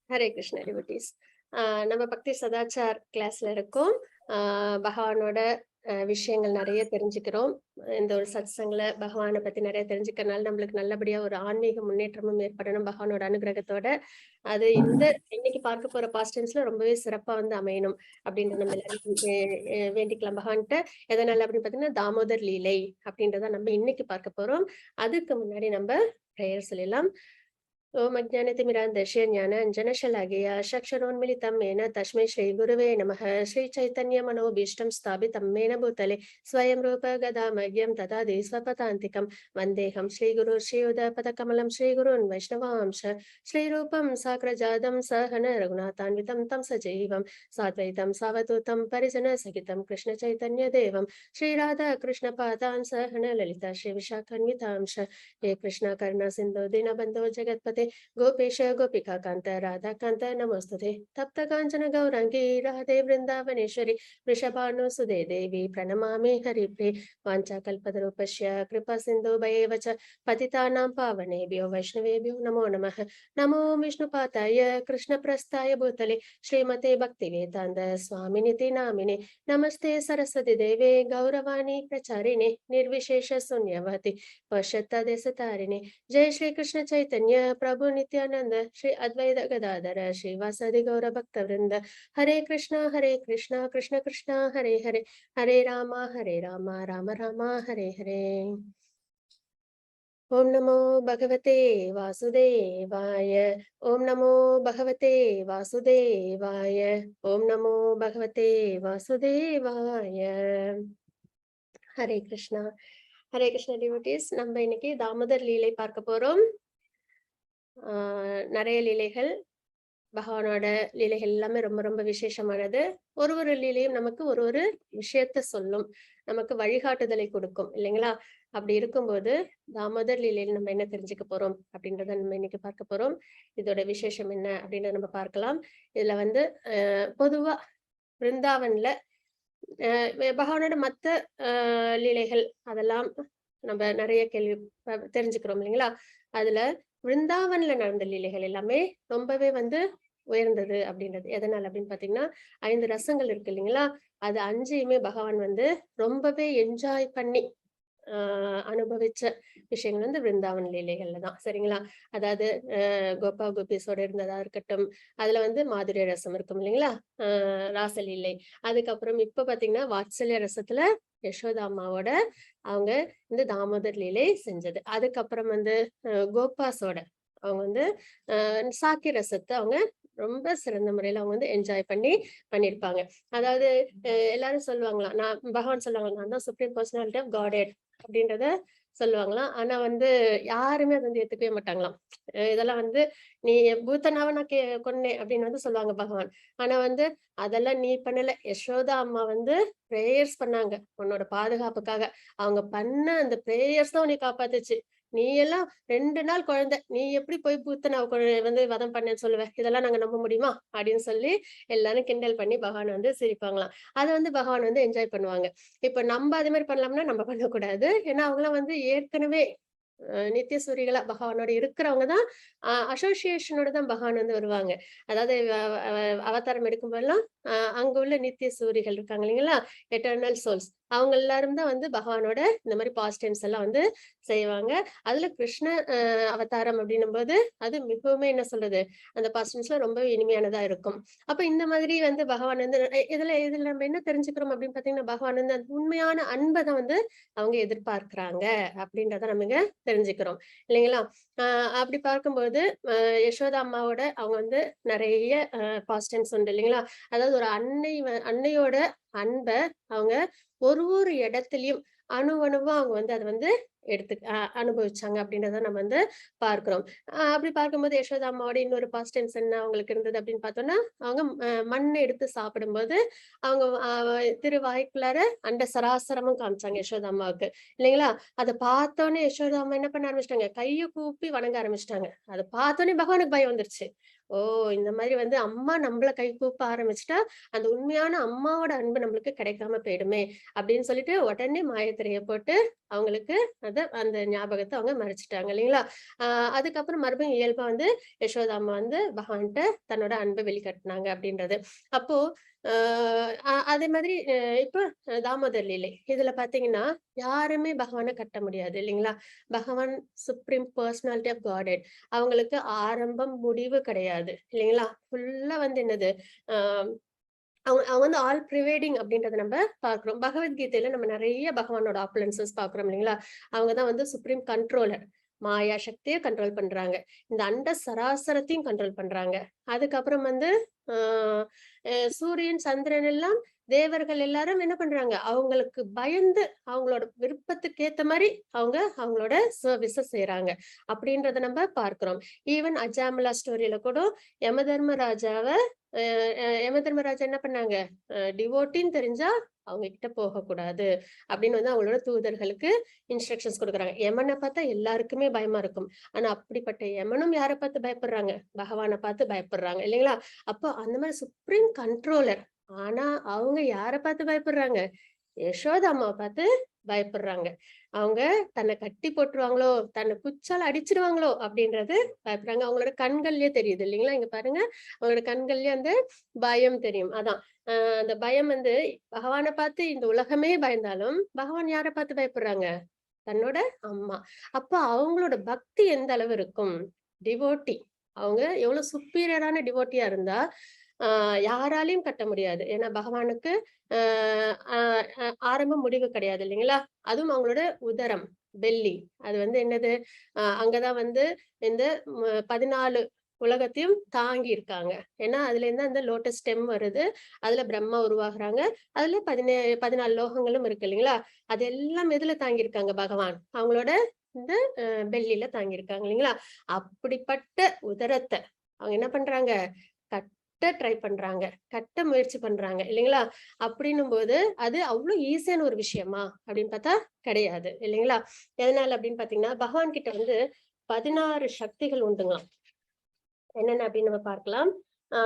Hare Krishna devotees. நம்ம பக்தி சதாச்சார் கிளாஸ்ல இருக்கோம். பகவானோட விஷயங்கள் நிறைய தெரிஞ்சுக்கிறோம். இந்த ஒரு சத்சங்ல பகவானை பத்தி நிறைய தெரிஞ்சுக்கிறனால நம்மளுக்கு நல்லபடியா ஒரு ஆன்மீக முன்னேற்றமும் ஏற்படணும் பகவானோட அனுகிரகத்தோட. அது இந்த இன்னைக்கு பார்க்க போற பாஸ்டன்ஸ்ல ரொம்பவே சிறப்பா வந்து அமையணும் அப்படின்னு நம்ம எல்லாரும் வேண்டிக்கலாம் பகவான்கிட்ட. எதனால அப்படின்னு பாத்தீங்கன்னா தாமோதர் லீலை அப்படின்றத நம்ம இன்னைக்கு பார்க்க போறோம். அதுக்கு முன்னாடி நம்ம பிரேயர் சொல்லலாம். ओम अज्ञानतिमिरान्धस्य ज्ञानाञ्जनशलाघया चक्षुरोन्मिलितं येन तस्मै श्रीगुरुवे नमः। श्रीचैतन्यमनोभीष्टं स्थापितं येन भूतले स्वयं रूप गदामह्यं ददाति स्वपदान्तिकं वन्देऽहं श्रीगुरुं श्रीयुतपदकमलं श्रीगुरून् वैष्णवांश श्रीरूपं साग्रजातं सहन रघुनाथान्वितं तं सजीवं साद्वैतं सावधूतं परिजनसहितं कृष्णचैतन्यदेवं श्रीराधा कृष्णपादान् सहन ललिता श्रीविशाखान्वितांश हे कृष्ण करुणा सिन्धु दीनबन्धो जगत्पते गोपेश गोपिका कांत राधा कांत नमोस्तुते तप्त कांचन गौरांगी राधे वृंदावनेश्वरी वृषभानुसुदे देवी प्रणमामि हरिप्रिये वाञ्छाकल्पतरुपस्य कृपा सिन्धुभैव च पतितानां पावनेभ्यो वैष्णवेभ्यो नमो नमः। नमो विष्णुपादाय कृष्णप्रस्थाय भूतले श्रीमते भक्तिवेदान्त स्वामिनिति नामिने नमस्ते सरस्वती देवे गौरवाणी प्रचारिणे निर्विशेष शून्यवति पश्चात्तदेशतारिणे। जय श्री कृष्ण चैतन्य प्रभु नित्यानंद श्री अद्वैत गदाधर श्रीवासदि गौर भक्त वृंद। हरे कृष्णा कृष्ण कृष्ण हरे हरे, हरे राम राम राम हरे हरे। ओम नमो भगवते वासुदेवाय, ओम नमो भगवते वासुदेवाय, ओम नमो भगवते वासुदेवाय। हरे कृष्णा டிவோட்டீஸ். நம்ம இன்னைக்கு தாமோதர் லீலை பார்க்க போறோம். நிறைய லீலைகள், பகவானோட லீலைகள் எல்லாமே ரொம்ப ரொம்ப விசேஷமானது. ஒரு ஒரு லீலையும் நமக்கு ஒரு ஒரு விஷயத்த சொல்லும், நமக்கு வழிகாட்டுதலை கொடுக்கும் இல்லைங்களா? அப்படி இருக்கும்போது தாமோதர் லீலையில் நம்ம என்ன தெரிஞ்சுக்க போறோம் அப்படின்றத நம்ம இன்னைக்கு பார்க்க போறோம். இதோட விசேஷம் என்ன அப்படின்றத நம்ம பார்க்கலாம். இதுல வந்து பொதுவா பிருந்தாவன்ல பகவானோட மத்த லீலைகள் அதெல்லாம் நம்ம நிறைய கேள்வி தெரிஞ்சுக்கிறோம் இல்லைங்களா? அதுல விருந்தாவன்ல நடந்த லீலைகள் எல்லாமே ரொம்பவே வந்து உயர்ந்தது அப்படின்றது எதனால அப்படின்னு பாத்தீங்கன்னா 5 ரசங்கள் இருக்கு இல்லைங்களா? அது 5யுமே பகவான் வந்து ரொம்பவே என்ஜாய் பண்ணி அனுபவிச்ச விஷயங்கள் வந்து விருந்தாவன் லீலைகள்ல தான். சரிங்களா? அதாவது கோபா கோபிஸோட இருந்ததா இருக்கட்டும், அதுல வந்து மாதுரிய ரசம் இருக்கும் இல்லைங்களா? ராசலீலை. அதுக்கப்புறம் இப்ப பாத்தீங்கன்னா வாத்சல்ய ரசத்துல யசோதா அம்மாவோட அவங்க இந்த தாமோதர் லீலை செஞ்சது. அதுக்கப்புறம் வந்து கோபாஸோட அவங்க வந்து சாக்கி ரசத்தை அவங்க ரொம்ப சிறந்த முறையில அவங்க வந்து என்ஜாய் பண்ணிருப்பாங்க. அதாவது எல்லாரும் சொல்லுவாங்களாம், பகவான் சொல்லுவாங்க, நான் தான் சுப்ரீம் பர்சனாலிட்டி ஆஃப் காட் அப்படின்றத சொல்லுவாங்களாம். ஆனா வந்து யாருமே அதை வந்து ஏத்துக்கவே மாட்டாங்களாம். இதெல்லாம் வந்து நீ பூத்தனாவ நான் கொன்னேன் அப்படின்னு வந்து சொல்லுவாங்க பகவான். ஆனா வந்து அதெல்லாம் நீ பண்ணல, யசோதா அம்மா வந்து பிரேயர்ஸ் பண்ணாங்க உன்னோட பாதுகாப்புக்காக. அவங்க பண்ண அந்த பிரேயர்ஸ் தான் உன்னை காப்பாத்துச்சு. நீ எல்லாம் 2 நாள் குழந்தை, நீ எப்படி போய் பூத்தனாவ வந்து வதம் பண்ணேன்னு சொல்லுவ? இதெல்லாம் நாங்க நம்ப முடியுமா அப்படின்னு சொல்லி எல்லாரும் கிண்டல் பண்ணி பகவான் வந்து சிரிப்பாங்களாம். அதை வந்து பகவான் வந்து என்ஜாய் பண்ணுவாங்க. இப்ப நம்ம அது மாதிரி பண்ணலாம்னா நம்ம பண்ணக்கூடாது. ஏன்னா அவங்களாம் வந்து ஏற்கனவே நித்திய சூரிகளா பகவானோட இருக்கிறவங்க தான். அசோசியேஷனோட தான் பகவான் வந்து வருவாங்க. அதாவது அவதாரம் எடுக்கும் போதெல்லாம் அங்க உள்ள நித்திய சூரிகள் இருக்காங்க இல்லைங்களா? எட்டர்னல் சோல்ஸ் அவங்க எல்லாரும் தான் வந்து பகவானோட இந்த மாதிரி பாஸ்ட் டைம்ஸ் எல்லாம் வந்து செய்வாங்க. அதுல கிருஷ்ண அவதாரம் அப்படின்னும் போது அது மிகவும் என்ன சொல்றது, அந்த பாஸ்ட் டைம்ஸ்ல ரொம்ப இனிமையானதா இருக்கும். அப்ப இந்த மாதிரி வந்து பகவான் வந்து இதுல நம்ம என்ன தெரிஞ்சுக்கிறோம் அப்படின்னு பாத்தீங்கன்னா, பகவான் வந்து அந்த உண்மையான அன்பை தான் வந்து அவங்க எதிர்பார்க்கிறாங்க அப்படின்றத நம்ம தெரிஞ்சுக்கிறோம் இல்லைங்களா? அப்படி பார்க்கும்போது யசோதா அம்மாவோட அவங்க வந்து நிறைய பாஸ்ட் டைம்ஸ் உண்டு இல்லைங்களா? அதாவது ஒரு அன்னையோட அன்ப அவங்க ஒரு இடத்துலயும் அணுவா அவங்க வந்து அதை வந்து எடுத்து அனுபவிச்சாங்க அப்படின்றத நம்ம வந்து பார்க்கிறோம். அப்படி பார்க்கும்போது யசோதா அம்மாவோட இன்னொரு பாஸ்ட் டைம்ஸ் என்ன அவங்களுக்கு இருந்தது அப்படின்னு பார்த்தோம்னா, அவங்க மண்ணை எடுத்து சாப்பிடும்போது அவங்க திருவாய்க்குள்ளார அண்ட சராசரமும் காமிச்சாங்க யசோதா அம்மாவுக்கு இல்லைங்களா? அதை பார்த்தோன்னே யசோதா அம்மா என்ன பண்ண ஆரம்பிச்சிட்டாங்க, கையை கூப்பி வணங்க ஆரம்பிச்சிட்டாங்க. அதை பார்த்தோன்னே பகவானுக்கு பயம் வந்துருச்சு. ஓ! இந்த மாதிரி வந்து அம்மா நம்மள கை கூப்ப ஆரம்பிச்சுட்டா, அந்த உண்மையான அம்மாவோட அன்பு நம்மளுக்கு கிடைக்காம போயிடுமே! அப்படின்னு சொல்லிட்டு உடனே மாயத்திரைய போட்டு அவங்களுக்கு அந்த ஞாபகத்த அவங்க மறைச்சுட்டாங்க இல்லைங்களா? அ அதுக்கப்புறம் மறுபடியும் இயல்பா வந்து யசோதா அம்மா வந்து பகவான்ட்ட தன்னோட அன்ப வெளிக்காட்டுனாங்க அப்படின்றது. அப்போ அ அதே மாதிரி இப்ப தாமோதர் லீலை. இதுல பார்த்தீங்கன்னா, யாருமே பகவான கட்ட முடியாது இல்லைங்களா? பகவான் சுப்ரீம் பெர்சனாலிட்டி ஆஃப் காட்ஹெட். அவங்களுக்கு ஆரம்பம், முடிவு கிடையாது. இல்லைங்களா? ஃபுல்லா வந்து என்னது, அ அவங்க அவங்க வந்து ஆல் ப்ரிவைடிங் அப்படின்றத நம்ம பார்க்கிறோம். பகவத்கீதையில நம்ம நெறைய பகவானோட ஆப்புலன்சஸ் பார்க்கிறோம் இல்லைங்களா? அவங்க தான் வந்து சுப்ரீம் கண்ட்ரோலர். மாயா சக்திய கண்ட்ரோல் பண்றாங்க. இந்த அண்ட சராசரத்தையும் கண்ட்ரோல் பண்றாங்க. அதுக்கப்புறம் வந்து ஆ சூரியன், சந்திரன் எல்லாம் தேவர்கள் எல்லாரும் என்ன பண்றாங்க? அவங்களுக்கு பயந்து அவங்களோட விருப்பத்துக்கு ஏத்த மாரி அவங்க அவங்களோட சர்வீஸ செய்றாங்க. அப்படின்றத நம்ம பார்க்கிறோம். ஈவன் அஜாமிலா ஸ்டோரியில கூட யமதர்மராஜாவ அ அ யமதர்மராஜா என்ன பண்ணாங்க? டிவோட்டின்னு தெரிஞ்சா அவங்க கிட்ட போகக்கூடாது. அப்படின்னு வந்து அவங்களோட தூதர்களுக்கு இன்ஸ்ட்ரக்ஷன்ஸ் குடுக்குறாங்க. யமன பார்த்தா எல்லாருக்குமே பயமா இருக்கும். ஆனா அப்படிப்பட்ட யமனும் யார பார்த்து பயப்படுறாங்க? பகவான பார்த்து பயப்படுறாங்க இல்லைங்களா? அப்போ அந்த மாரி சுப்ரீம் கண்ட்ரோலர். ஆனா அவங்க யார பார்த்து பயப்படுறாங்க? யசோதா அம்மாவ பார்த்து பயப்படுறாங்க. அவங்க தன்னை கட்டி போட்டுருவாங்களோ, தன்னை குச்சால அடிச்சுருவாங்களோ அப்படின்றது பயப்படுறாங்க. அவங்களோட கண்கள்லயே தெரியுது இல்லைங்களா? இங்க பாருங்க. அவங்களோட கண்கள்லயே அந்த பயம் தெரியும். அதான். அந்த பயம் வந்து பகவான பார்த்து இந்த உலகமே பயந்தாலும், பகவான் யார பார்த்து பயப்படுறாங்க? தன்னோட அம்மா. அப்ப அவங்களோட பக்தி எந்த அளவு இருக்கும்? டிவோட்டி. அவங்க எவ்வளவு சுப்பீரியரான டிவோட்டியா இருந்தா, ஆ யாராலயும் கட்ட முடியாது. ஏன்னா பகவானுக்கு அ அ அ ஆரம்பம், முடிவு கிடையாது இல்லைங்களா? அதுவும் அவங்களோட உதரம், பெல்லி. அது வந்து என்னது? அங்கதான் வந்து இந்த 14 உலகத்தையும் தாங்கி இருக்காங்க. ஏன்னா அதுலேருந்து அந்த லோட்டஸ் ஸ்டெம் வருது. அதுல பிரம்மா உருவாகுறாங்க. அதுல 14 லோகங்களும் இருக்கு இல்லைங்களா? அது எல்லாம் எதுல தாங்கியிருக்காங்க பகவான்? அவங்களோட இந்த பெல்லில தாங்கியிருக்காங்க இல்லைங்களா? அப்படிப்பட்ட உதரத்த அவங்க என்ன பண்றாங்க? கட்ட ட்ரை பண்றாங்க. கட்ட முயற்சி பண்றாங்க இல்லைங்களா? அப்படின்னும்போது, அது அவ்ளோ ஈஸியான ஒரு விஷயமா? அப்படின்னு பார்த்தா கிடையாது. இல்லைங்களா? எதனால அப்படின்னு பார்த்தீங்கன்னா, பகவான் கிட்ட வந்து 16 சக்திகள் உண்டுங்களாம். என்னென்ன அப்படின்னு நம்ம பார்க்கலாம். ஆ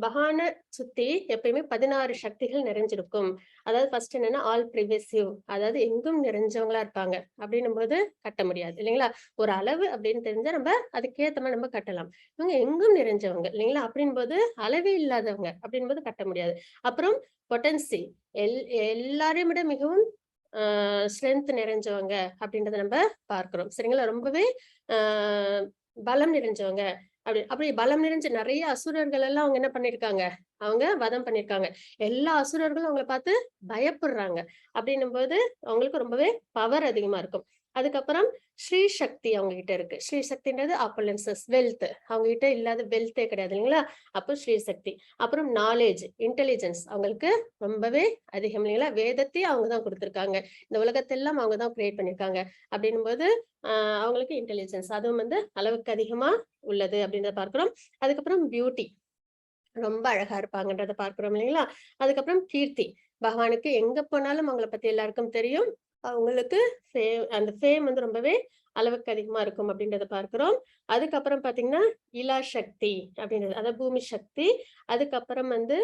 பகான சுத்தி எப்பயுமே 16 சக்திகள் நிறைஞ்சிருக்கும். அதாவது ஃபர்ஸ்ட் என்னன்னா, ஆல் பெர்வசிவ். அதாவது எங்கும் நிறைஞ்சவங்களா இருப்பாங்க. அப்படின்னும்போது கட்ட முடியாது இல்லைங்களா? ஒரு அளவு அப்படின்னு தெரிஞ்சா நம்ம அதுக்கேத்த மாரி நம்ம கட்டலாம். இவங்க எங்கும் நிறைஞ்சவங்க இல்லைங்களா? அப்படின்போது அளவே இல்லாதவங்க அப்படின்போது கட்ட முடியாது. அப்புறம் பொட்டன்சி எல் எல்லாரையும் விட மிகவும் ஆ ஸ்ட்ரென்த் நிறைஞ்சவங்க அப்படின்றத நம்ம பார்க்கிறோம். சரிங்களா? ரொம்பவே ஆ பலம் நிறைஞ்சவங்க. அப்படி பலம் நிறைஞ்ச நெறைய அசுரர்கள் எல்லாம் அவங்க என்ன பண்ணியிருக்காங்க? அவங்க வதம் பண்ணியிருக்காங்க. எல்லா அசுரர்களும் அவங்கள பார்த்து பயப்படுறாங்க. அப்படின்னும்போது அவங்களுக்கு ரொம்பவே பவர் அதிகமா இருக்கும். அதுக்கப்புறம் ஸ்ரீ சக்தி அவங்க கிட்ட இருக்கு. ஸ்ரீ சக்தின்றது ஆப்பலன்சஸ், வெல்த். அவங்க கிட்ட இல்லாத வெல்த்தே கிடையாது இல்லைங்களா? அப்போ ஸ்ரீ சக்தி. அப்புறம் நாலேட்ஜ், இன்டெலிஜென்ஸ் அவங்களுக்கு ரொம்பவே அதிகம் இல்லைங்களா? வேதத்தையே அவங்க தான் குடுத்துருக்காங்க. இந்த உலகத்தெல்லாம் அவங்க தான் கிரியேட் பண்ணியிருக்காங்க. அப்படின்னும்போது அ அவங்களுக்கு இன்டெலிஜென்ஸ் அதுவும் வந்து அளவுக்கு அதிகமா உள்ளது அப்படின்றத பார்க்கிறோம். அதுக்கப்புறம் பியூட்டி. ரொம்ப அழகா இருப்பாங்கன்றத பார்க்கிறோம் இல்லைங்களா? அதுக்கப்புறம் கீர்த்தி. பகவானுக்கு எங்க போனாலும் அவங்கள பத்தி எல்லாருக்கும் தெரியும். அவங்களுக்கு அந்த ஃபேம் வந்து ரொம்பவே அளவுக்கு அதிகமா இருக்கும் அப்படின்றத பார்க்கிறோம். அதுக்கப்புறம் பார்த்தீங்கன்னா, இலா சக்தி அப்படின்றது. அதாவது பூமி சக்தி. அதுக்கப்புறம் வந்து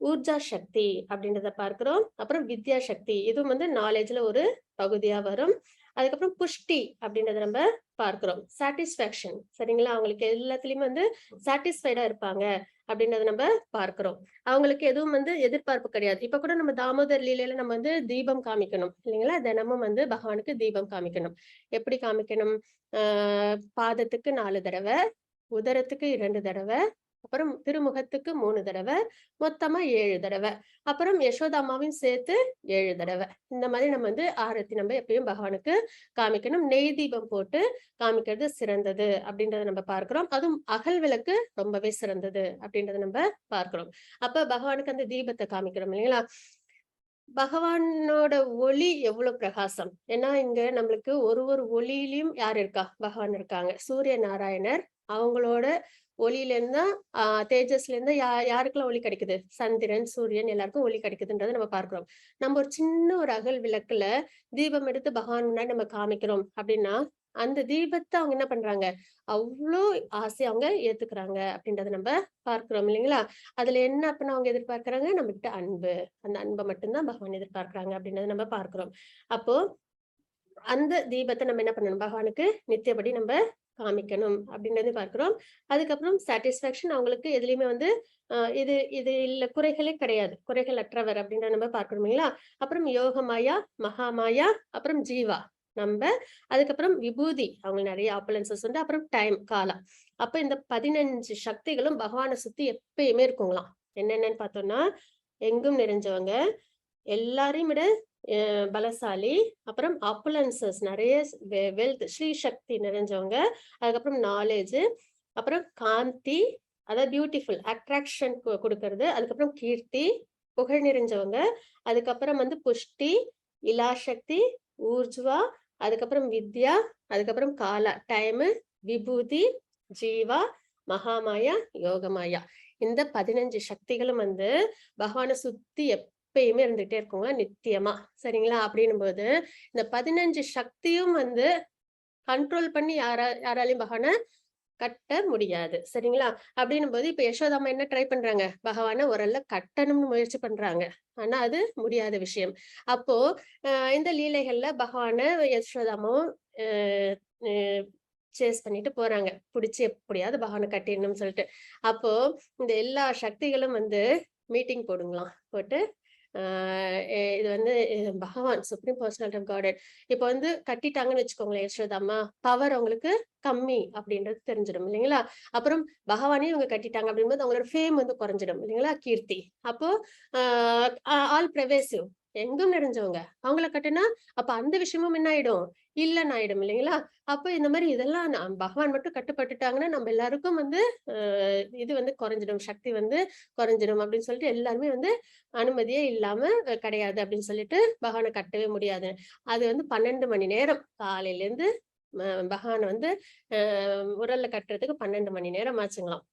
ஊர்ஜா சக்தி அப்படின்றத பார்க்கிறோம். அப்புறம் வித்யா சக்தி. இதுவும் வந்து நாலேட்ஜ்ல ஒரு பகுதியா வரும். அதுக்கப்புறம் புஷ்டி அப்படின்றத நம்ம பார்க்கிறோம். சாட்டிஸ்ஃபேக்ஷன் சரிங்களா? அவங்களுக்கு எல்லாத்துலயுமே வந்து சாட்டிஸ்ஃபைடா இருப்பாங்க அப்படின்றத நம்ம பார்க்கிறோம். அவங்களுக்கு எதுவும் வந்து எதிர்பார்ப்பு கிடையாது. இப்ப கூட நம்ம தாமோதர் லீலையில நம்ம வந்து தீபம் காமிக்கணும் இல்லைங்களா? தினமும் வந்து பகவானுக்கு தீபம் காமிக்கணும். எப்படி காமிக்கணும்? ஆ பாதத்துக்கு 4 தடவ, உதரத்துக்கு 2 தடவ, அப்புறம் திருமுகத்துக்கு 3 தடவ, மொத்தமா 7 தடவ. அப்புறம் யசோதா அம்மாவையும் சேர்த்து 7 தடவ. இந்த மாதிரி நம்ம வந்து ஆரத்தி நம்ம எப்பயும் பகவானுக்கு காமிக்கணும். நெய் தீபம் போட்டு காமிக்கிறது சிறந்தது அப்படின்றத நம்ம பார்க்கிறோம். அதுவும் அகல் விளக்கு ரொம்பவே சிறந்தது அப்படின்றத நம்ம பார்க்கிறோம். அப்ப பகவானுக்கு அந்த தீபத்த காமிக்கிறோம் இல்லைங்களா? பகவானோட ஒளி எவ்வளவு பிரகாசம். ஏன்னா இங்க நம்மளுக்கு ஒரு ஒரு ஒளியிலயும் யார் இருக்கா? பகவான் இருக்காங்க. சூரிய நாராயணர் அவங்களோட ஒளியிலேருந்து தான் தேஜஸ்லேருந்து யாருக்கெல்லாம் ஒளி கிடைக்குது? சந்திரன், சூரியன் எல்லாருக்கும் ஒளி கிடைக்குதுன்றத நம்ம பார்க்கிறோம். நம்ம ஒரு சின்ன ஒரு அகல் விளக்குல தீபம் எடுத்து பகவான் முன்னாடி நம்ம காமிக்கிறோம் அப்படின்னா, அந்த தீபத்தை அவங்க என்ன பண்றாங்க, அவ்வளோ ஆசை அவங்க ஏத்துக்கிறாங்க அப்படின்றத நம்ம பார்க்கிறோம் இல்லைங்களா? அதுல என்ன அப்ப அவங்க எதிர்பார்க்கிறாங்க, நம்மகிட்ட அன்பு. அந்த அன்பை மட்டும்தான் பகவான் எதிர்பார்க்கிறாங்க அப்படின்றத நம்ம பார்க்கிறோம். அப்போ அந்த தீபத்தை நம்ம என்ன பண்ணணும், பகவானுக்கு நித்தியபடி நம்ம காமிக்கணும் அப்படின்றத பார்க்கிறோம். அதுக்கப்புறம் சாட்டிஸ்பாக்சன் அவங்களுக்கு எதுலயுமே வந்து இது இது இல்ல, குறைகளே கிடையாது, குறைகள் அற்றவர் அப்படின்றத நம்ம பார்க்கணும் இல்லைங்களா? அப்புறம் யோகமாயா, மகாமாயா, அப்புறம் ஜீவா நம்ம, அதுக்கப்புறம் விபூதி அவங்க நிறைய ஆப்புலன்சஸ் உண்டு, அப்புறம் டைம் காலம். அப்ப இந்த 15 சக்திகளும் பகவானை சுத்தி எப்பயுமே இருக்குங்களாம். என்னென்னன்னு பார்த்தோம்னா, எங்கும் நிறைஞ்சவங்க, எல்லாரையும் விட பலசாலி, அப்புறம் ஆப்புலன்சஸ் நிறைய, வெல்த் ஸ்ரீ சக்தி நிறைஞ்சவங்க, அதுக்கப்புறம் நாலேஜ், அப்புறம் காந்தி, அதாவது பியூட்டிஃபுல் அட்ராக்ஷன் கொடுக்கறது, அதுக்கப்புறம் கீர்த்தி, புகழ் நிறைஞ்சவங்க, அதுக்கப்புறம் வந்து புஷ்டி, இலாசக்தி, ஊர்ஜுவா, அதுக்கப்புறம் வித்யா, அதுக்கப்புறம் காலா டைம், விபூதி, ஜீவா, மகாமாயா, யோகமாயா. இந்த 15 சக்திகளும் வந்து பகவானை சுத்தி எப்பயுமே இருந்துகிட்டே இருக்குங்க, நித்தியமா. சரிங்களா? அப்படின்னும் போது இந்த 15 சக்தியும் வந்து கண்ட்ரோல் பண்ணி யாராலையும் பகவானை கட்ட முடியாது. சரிங்களா? அப்படின்னும் போது இப்ப யசோதாமா என்ன ட்ரை பண்றாங்க, பகவானை ஓரளவு கட்டணும்னு முயற்சி பண்றாங்க. ஆனா அது முடியாத விஷயம். அப்போ இந்த லீலைகள்ல பகவான யசோதாமாவும் சேஸ் பண்ணிட்டு போறாங்க, பிடிச்சி எப்படியாவது பகவானை கட்டிடணும்னு சொல்லிட்டு. அப்போ இந்த எல்லா சக்திகளும் வந்து மீட்டிங் போடுங்களாம், போட்டு இது வந்து பகவான் சுப்ரீம் பர்சனாலிட்டி ஆஃப் காட் இப்ப வந்து கட்டிட்டாங்கன்னு வச்சுக்கோங்களேன், யசோதாமா பவர் அவங்களுக்கு கம்மி அப்படின்றது தெரிஞ்சிடும் இல்லைங்களா? அப்புறம் பகவானே இவங்க கட்டிட்டாங்க அப்படிங்கும்போது அவங்களோட ஃபேம் வந்து குறைஞ்சிடும் இல்லைங்களா, கீர்த்தி. அப்போ ஆல் பிரவேசிவ், எங்கும் நிறைஞ்சவங்க அவங்கள கட்டுனா அப்ப அந்த விஷயமும் என்ன ஆயிடும், இல்லன்னு ஆயிடும் இல்லைங்களா? அப்ப இந்த மாதிரி இதெல்லாம் பகவான் மட்டும் கட்டுப்பட்டுட்டாங்கன்னா நம்ம எல்லாருக்கும் வந்து இது வந்து குறைஞ்சிடும், சக்தி வந்து குறைஞ்சிடும் அப்படின்னு சொல்லிட்டு எல்லாருமே வந்து அனுமதியே இல்லாம கிடையாது அப்படின்னு சொல்லிட்டு பகவானை கட்டவே முடியாது. அது வந்து 12 மணி நேரம் காலையில இருந்து பகவான் வந்து உரல்ல கட்டுறதுக்கு 12 மணி நேரம் ஆச்சுங்களாம்.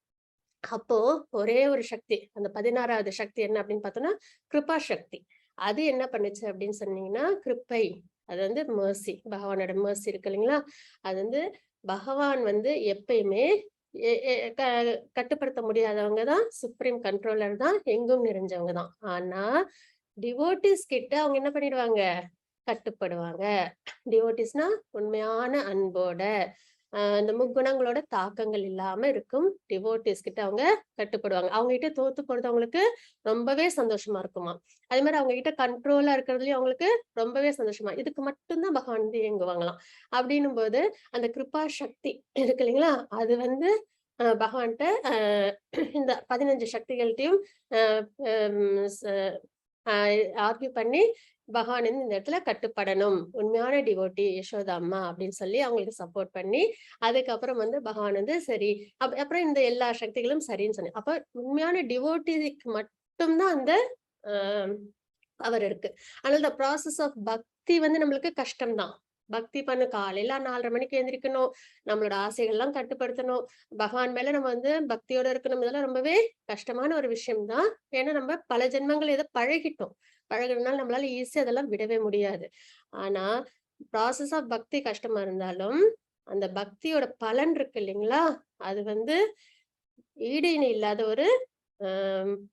அப்போ ஒரே ஒரு சக்தி, அந்த 16வது சக்தி என்ன அப்படின்னு பார்த்தோம்னா கிருபா சக்தி. அது என்ன பண்ணுச்சு அப்படின்னு சொன்னீங்கன்னா, கிருப்பை, அது வந்து மர்சி, பகவானோட மர்சி இருக்கு இல்லைங்களா? அது வந்து பகவான் வந்து எப்பயுமே கட்டுப்படுத்த முடியாதவங்க தான் சுப்ரீம் கண்ட்ரோலர் தான், எங்கும் நிறைஞ்சவங்க தான். ஆனா டிவோட்டிஸ் கிட்ட அவங்க என்ன பண்ணிடுவாங்க, கட்டுப்படுவாங்க. டிவோட்டிஸ்னா உண்மையான அன்போட, இந்த முக்குணங்களோட தாக்கங்கள் இல்லாம இருக்கும் டிவோட்டிஸ் கிட்ட அவங்க கட்டுப்படுவாங்க. அவங்க கிட்ட தோத்து போறது அவங்களுக்கு ரொம்பவே சந்தோஷமா இருக்குமா. அதே மாதிரி அவங்க கிட்ட கண்ட்ரோலா இருக்கிறதுலயும் அவங்களுக்கு ரொம்பவே சந்தோஷமா, இதுக்கு மட்டும்தான் பகவான் வந்து இயங்குவாங்களாம். அப்படின்னும் போது அந்த கிருபா சக்தி இருக்கு இல்லைங்களா, அது வந்து பகவான்கிட்ட இந்த 15 சக்திகள்கிட்டையும் ஆர்கியூ பண்ணி பகவான் வந்து இந்த இடத்துல கட்டுப்படணும், உண்மையான டிவோட்டி யசோதா அம்மா அப்படின்னு சொல்லி அவங்களுக்கு சப்போர்ட் பண்ணி, அதுக்கப்புறம் வந்து பகவான் வந்து சரி, அப்புறம் இந்த எல்லா சக்திகளும் சரின்னு சொன்னேன். அப்ப உண்மையான டிவோட்டிக்கு மட்டும்தான் அந்த பவர் இருக்கு. ஆனா இந்த ப்ராசஸ் ஆஃப் பக்தி வந்து நம்மளுக்கு கஷ்டம்தான். பக்தி பண்ண காலையில 4:30 மணிக்கு எழுந்திரிக்கணும், நம்மளோட ஆசைகள்லாம் கட்டுப்படுத்தணும், பகவான் மேல நம்ம வந்து பக்தியோட இருக்கணும். இதெல்லாம் ரொம்பவே கஷ்டமான ஒரு விஷயம் தான். ஏன்னா நம்ம பல ஜென்மங்கள் இதை பழகிட்டோம். பழகுறதுனால நம்மளால ஈஸியா அதெல்லாம் விடவே முடியாது. ஆனா ப்ராசஸ் ஆஃப் பக்தி கஷ்டமா இருந்தாலும் அந்த பக்தியோட பலன் இருக்கு இல்லைங்களா, அது வந்து ஈடு இணை இல்லாத ஒரு